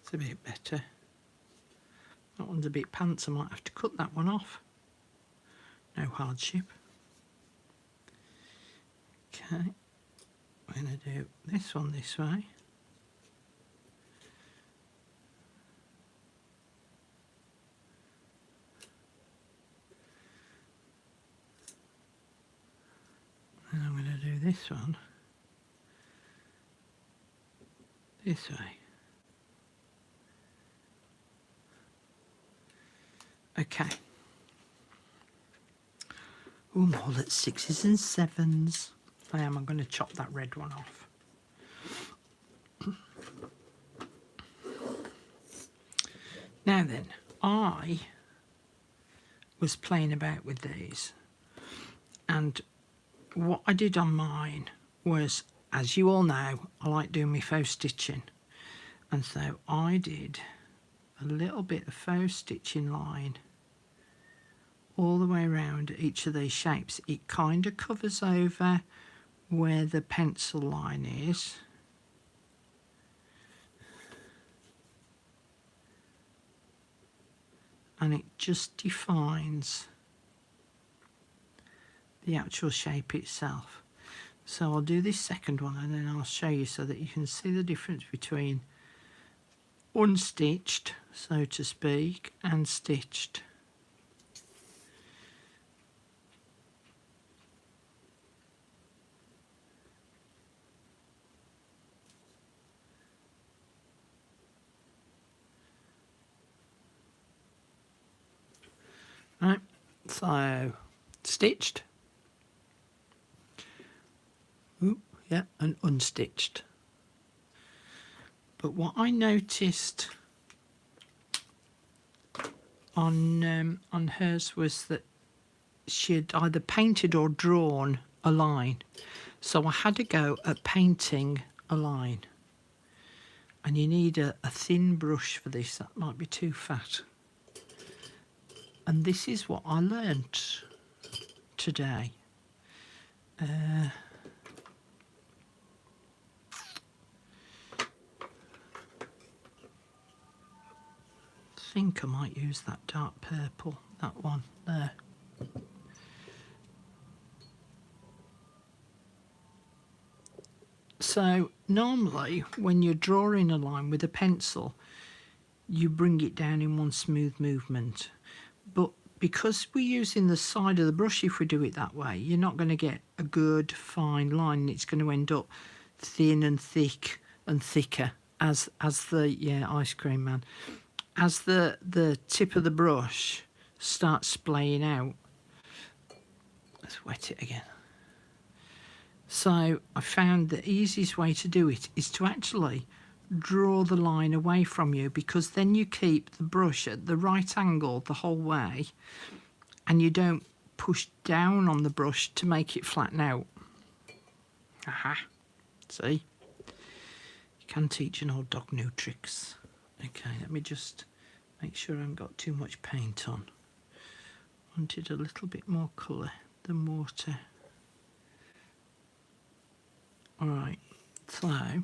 It's a bit better. That one's a bit pants, I might have to cut that one off. No hardship. Okay, we're going to do this one this way. And I'm going to do this one this way. Okay. Oh, more at 6s and 7s. I'm going to chop that red one off. Now then, I was playing about with these, and what I did on mine was, as you all know, I like doing my faux stitching, and so I did a little bit of faux stitching line all the way around each of these shapes. It kind of covers over where the pencil line is, and it just defines the actual shape itself. So I'll do this second one and then I'll show you so that you can see the difference between unstitched, so to speak, and stitched. Right, so stitched, yeah, and unstitched. But what I noticed on hers was that she had either painted or drawn a line. So I had to go at painting a line. And you need a thin brush for this, that might be too fat. And this is what I learnt today. I think I might use that dark purple, that one there. So normally when you're drawing a line with a pencil, you bring it down in one smooth movement. But because we're using the side of the brush, if we do it that way, you're not going to get a good fine line. It's going to end up thin and thick and thicker as the ice cream man. As the tip of the brush starts splaying out. Let's wet it again. So I found the easiest way to do it is to actually draw the line away from you, because then you keep the brush at the right angle the whole way and you don't push down on the brush to make it flatten out. Aha, see? You can teach an old dog new tricks. Okay, let me just make sure I haven't got too much paint on. Wanted a little bit more colour than water. Alright, so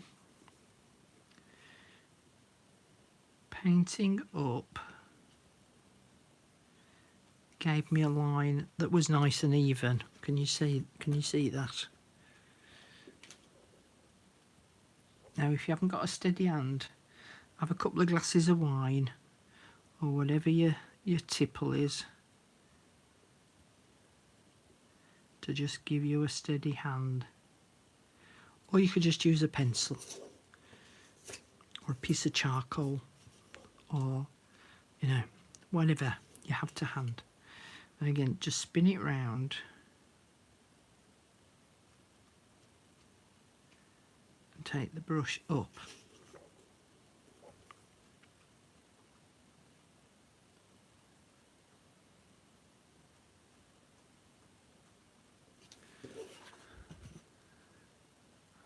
painting up gave me a line that was nice and even. Can you see that? Now if you haven't got a steady hand, have a couple of glasses of wine or whatever your tipple is to just give you a steady hand. Or you could just use a pencil or a piece of charcoal, or whatever you have to hand. And again, just spin it round and take the brush up.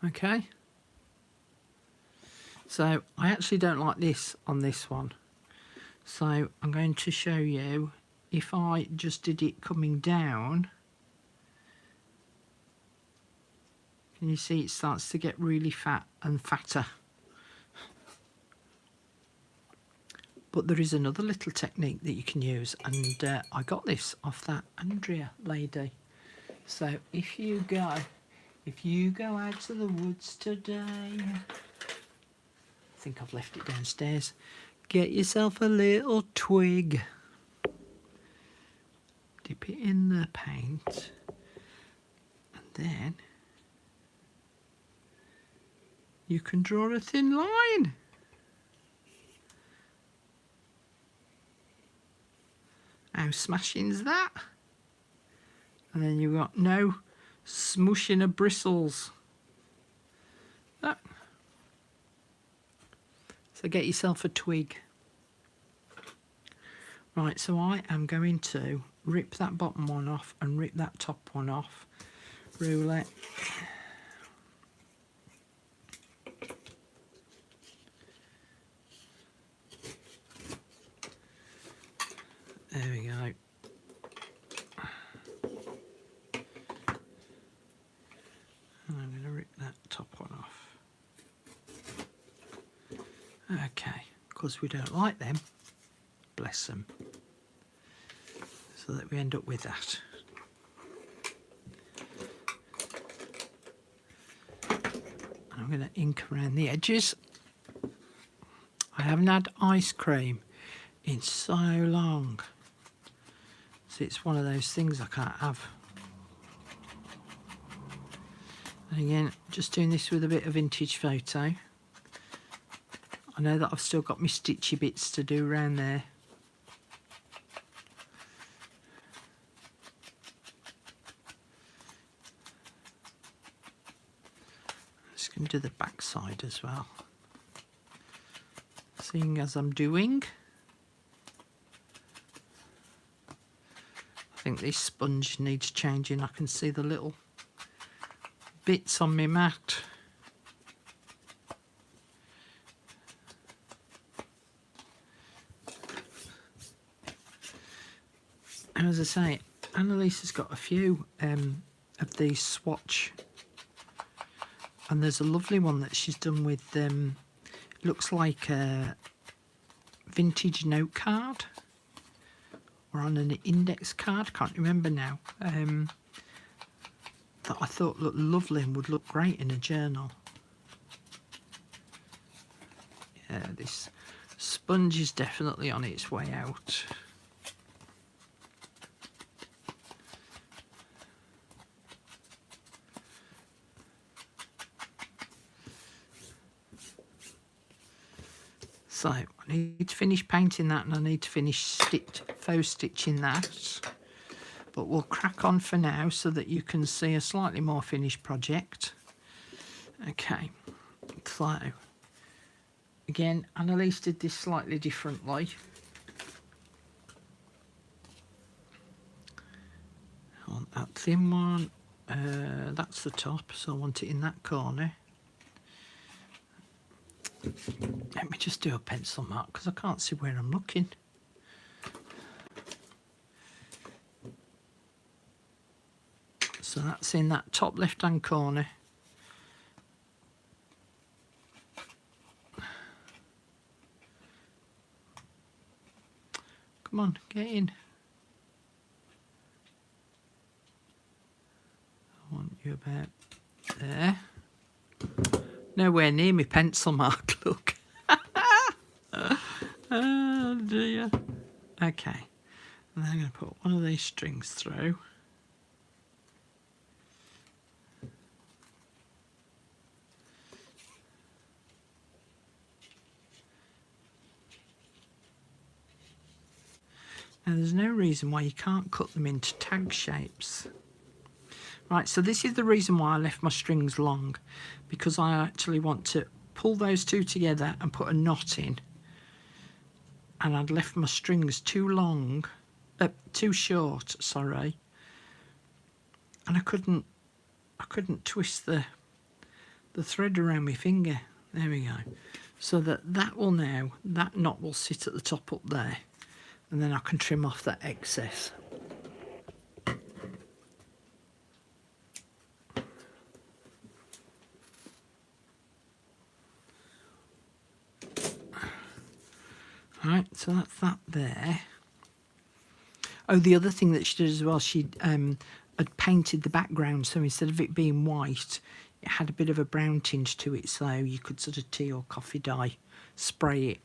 Okay, so I actually don't like this on this one, so I'm going to show you if I just did it coming down. Can you see it starts to get really fat and fatter? But there is another little technique that you can use, and I got this off that Andrea lady. So if you go out to the woods today, I think I've left it downstairs, get yourself a little twig, dip it in the paint, and then you can draw a thin line. How smashing's that? And then you've got no smushing of bristles. So get yourself a twig. Right, so I am going to rip that bottom one off and rip that top one off. Rule it. There we go. And I'm going to rip that top one off. Okay, because we don't like them, bless them. So that we end up with that. I'm going to ink around the edges. I haven't had ice cream in so long. So it's one of those things I can't have. And again, just doing this with a bit of vintage photo. I know that I've still got my stitchy bits to do around there. Just going to do the back side as well. Seeing as I'm doing. I think this sponge needs changing. I can see the little bits on my mat. And as I say, Annelis has got a few of these swatch, and there's a lovely one that she's done with looks like a vintage note card or on an index card, can't remember now, that I thought looked lovely and would look great in a journal. Yeah, this sponge is definitely on its way out. So I need to finish painting that, and I need to finish faux stitching that. But we'll crack on for now so that you can see a slightly more finished project. Okay, so again, Annelis did this slightly differently. I want that thin one. That's the top, so I want it in that corner. Let me just do a pencil mark because I can't see where I'm looking. So that's in that top left hand corner. Come on, get in. I want you about there. Nowhere near my pencil mark, look. Oh dear. Okay, and then I'm going to put one of these strings through. Now there's no reason why you can't cut them into tag shapes. Right, so this is the reason why I left my strings long, because I actually want to pull those two together and put a knot in. And I'd left my strings too long, too short, sorry. And I couldn't twist the thread around my finger. There we go. So that knot will sit at the top up there, and then I can trim off that excess. Right, so that's that there. Oh, the other thing that she did as well, she had painted the background, so instead of it being white, it had a bit of a brown tinge to it, so you could sort of tea or coffee dye spray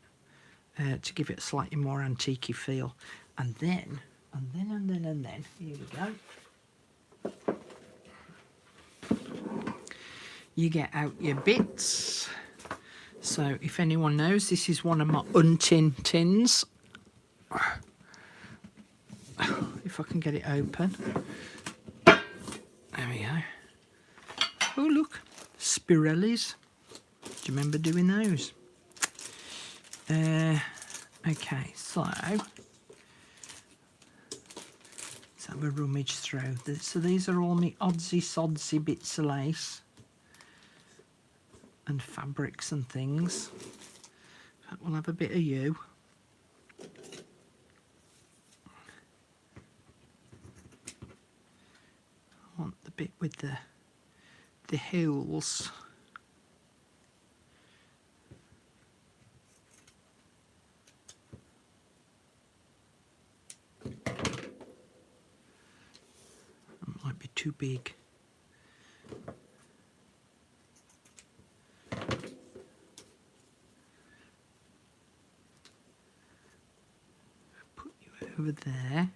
it to give it a slightly more antique-y feel. And then, here we go. You get out your bits. So if anyone knows, this is one of my untin tins. If I can get it open. There we go. Oh look, Spirellis. Do you remember doing those? Okay, so have a rummage through. So these are all my oddsy sodsy bits of lace and fabrics and things. In fact, we'll have a bit of you. I want the bit with the holes. Might be too big. Put you over there.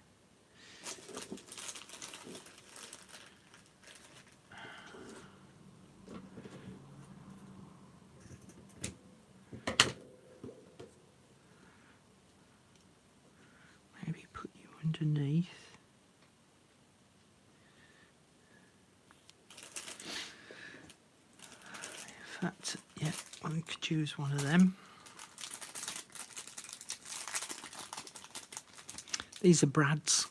Maybe put you underneath. In fact, yeah, we could use one of them. These are Brad's.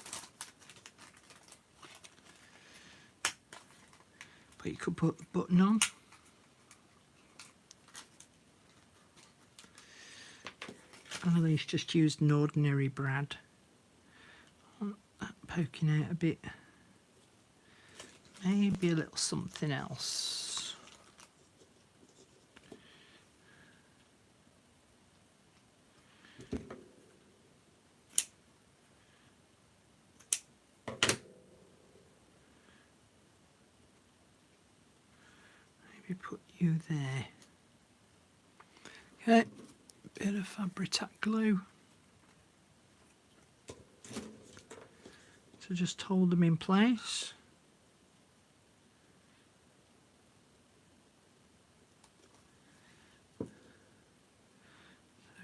But you could put a button on. Annelis just used an ordinary Brad. I want that poking out a bit. Maybe a little something else. Maybe put you there. Okay, bit of Fabri-Tac glue to just hold them in place. So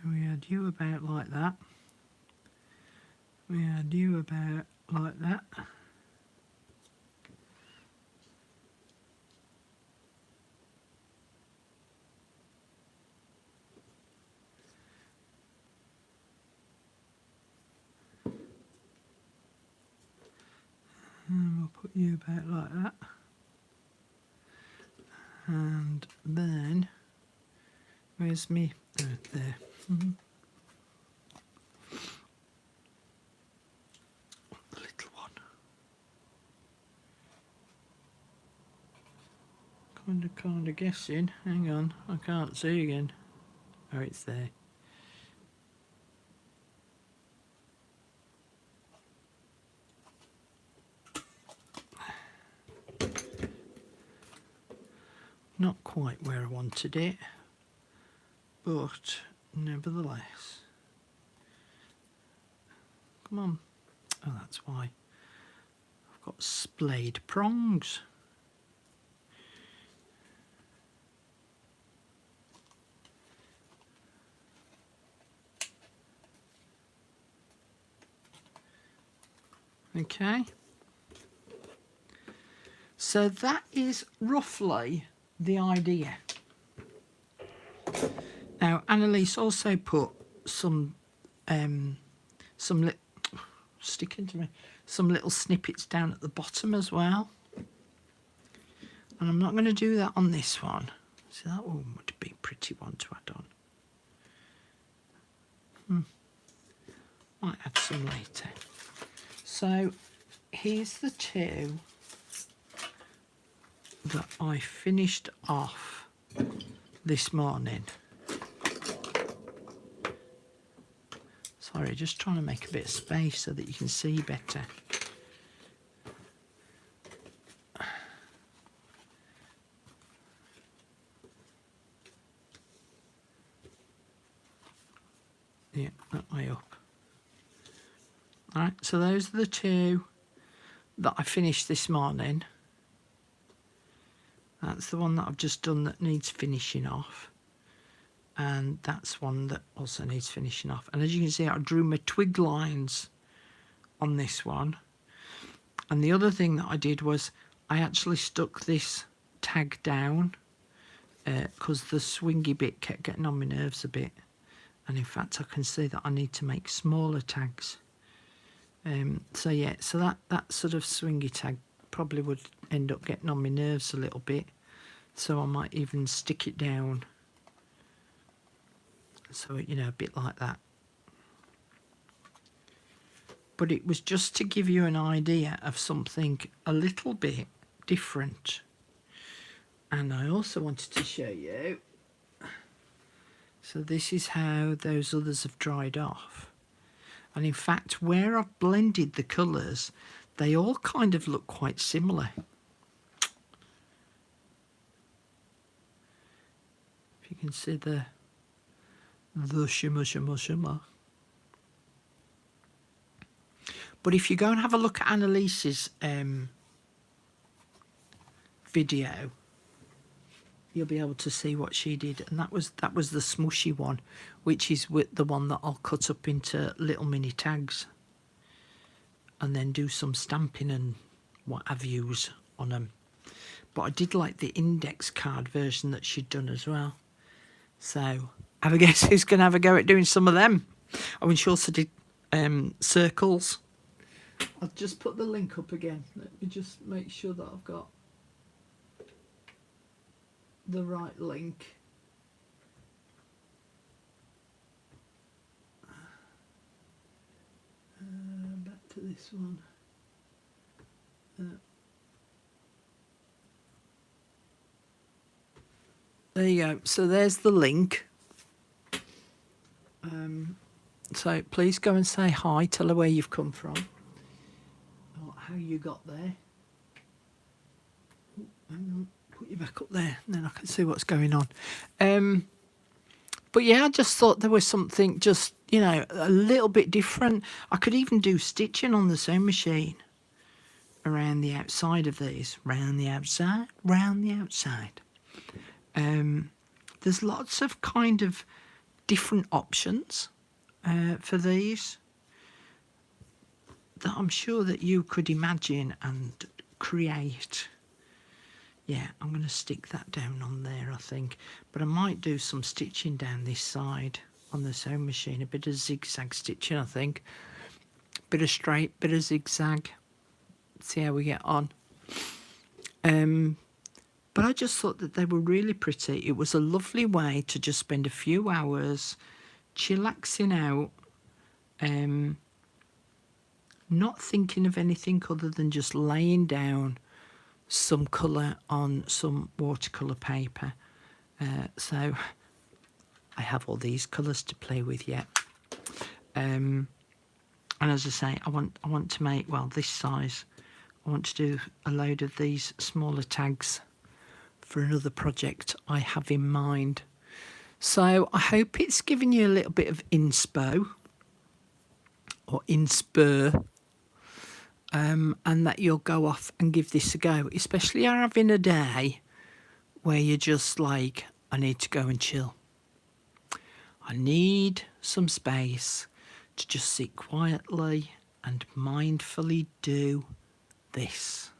we had you about like that. We had you about like that. And we'll put you about like that. And then, where's me? Oh, there. The little one. Kind of guessing. Hang on, I can't see again. Oh, it's there. Not quite where I wanted it, but nevertheless. Come on. Oh, that's why. I've got splayed prongs. Okay. So that is roughly the idea. Now, Annelis also put some little snippets down at the bottom as well. And I'm not going to do that on this one. So that one would be a pretty one to add on. Might add some later. So here's the two that I finished off this morning. Sorry, just trying to make a bit of space so that you can see better. Yeah, that way up. Alright, so those are the two that I finished this morning. That's the one that I've just done that needs finishing off. And that's one that also needs finishing off. And as you can see, I drew my twig lines on this one. And the other thing that I did was I actually stuck this tag down because the swingy bit kept getting on my nerves a bit. And in fact, I can see that I need to make smaller tags So yeah, so that sort of swingy tag probably would end up getting on my nerves a little bit. So I might even stick it down. So, you know, a bit like that. But it was just to give you an idea of something a little bit different. And I also wanted to show you. So this is how those others have dried off. And in fact, where I've blended the colours, they all kind of look quite similar. If you can see the shimmer, shimmer, shimmer. But if you go and have a look at Annelis's video, you'll be able to see what she did. And that was the smushy one, which is with the one that I'll cut up into little mini tags and then do some stamping and what have yous on them. But I did like the index card version that she'd done as well. So have a guess who's going to have a go at doing some of them. Oh, and she also did circles. I'll just put the link up again. Let me just make sure that I've got the right link. Back to this one. There you go. So there's the link. So please go and say hi. Tell her where you've come from. Or how you got there. Oh, hang on. Put you back up there, and then I can see what's going on. But yeah, I just thought there was something just, you know, a little bit different. I could even do stitching on the sewing machine around the outside of these. Round the outside, round the outside. There's lots of kind of different options for these that I'm sure that you could imagine and create. Yeah, I'm going to stick that down on there, I think. But I might do some stitching down this side on the sewing machine. A bit of zigzag stitching, I think. Bit of straight, bit of zigzag. See how we get on. But I just thought that they were really pretty. It was a lovely way to just spend a few hours chillaxing out. Not thinking of anything other than just laying down some colour on some watercolour paper. So I have all these colours to play with yet. And as I say, I want to make, well, this size. I want to do a load of these smaller tags for another project I have in mind. So I hope it's given you a little bit of inspo or inspur. And that you'll go off and give this a go, especially having a day where you're just like, I need to go and chill. I need some space to just sit quietly and mindfully do this.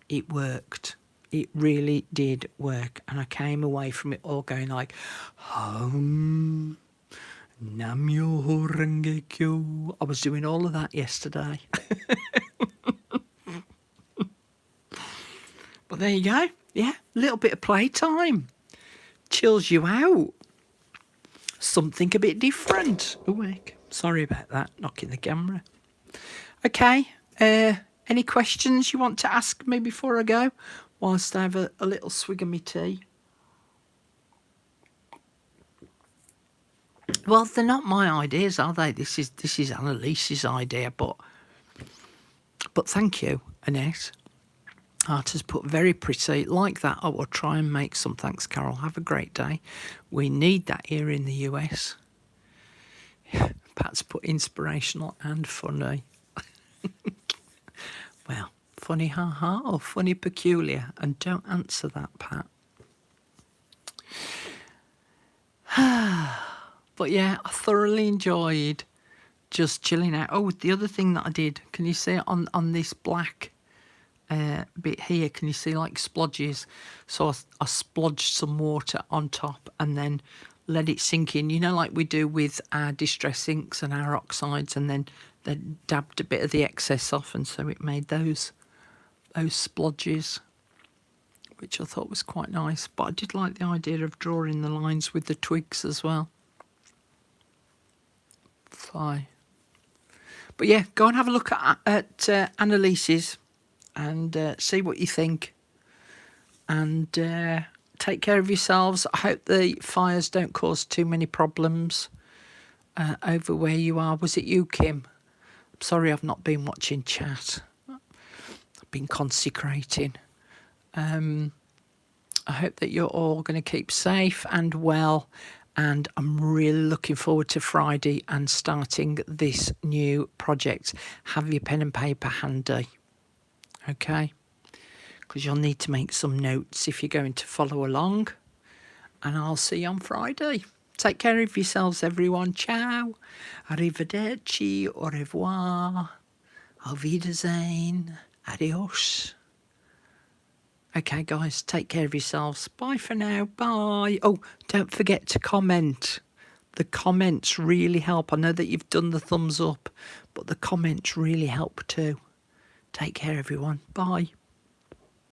It worked. It really did work. And I came away from it all going like, Namyo Renge Kyo. I was doing all of that yesterday. But there you go. Yeah, a little bit of playtime. Chills you out. Something a bit different. Oh, heck. Sorry about that, knocking the camera. Okay, any questions you want to ask me before I go? Whilst I have a little swig of my tea. Well, they're not my ideas, are they? This is Annelis's idea, but thank you, Annette. Art has put very pretty. Like that, I will try and make some. Thanks, Carol. Have a great day. We need that here in the US. Pat's put inspirational and funny. Well, funny ha-ha or funny peculiar? And don't answer that, Pat. But yeah, I thoroughly enjoyed just chilling out. Oh, the other thing that I did, can you see it on this black bit here? Can you see like splodges? So I splodged some water on top and then let it sink in, you know, like we do with our distress inks and our oxides, and then They dabbed a bit of the excess off, and so it made those splodges, which I thought was quite nice. But I did like the idea of drawing the lines with the twigs as well. Fly. But yeah, go and have a look at Annelis's and see what you think. And take care of yourselves. I hope the fires don't cause too many problems over where you are. Was it you, Kim? I'm sorry I've not been watching chat. I've been consecrating. I hope that you're all going to keep safe and well. And I'm really looking forward to Friday and starting this new project. Have your pen and paper handy. Okay? Because you'll need to make some notes if you're going to follow along. And I'll see you on Friday. Take care of yourselves, everyone. Ciao. Arrivederci. Au revoir. Auf Wiedersehen. Adios. Okay, guys, take care of yourselves. Bye for now. Bye. Oh, don't forget to comment. The comments really help. I know that you've done the thumbs up, but the comments really help too. Take care, everyone. Bye.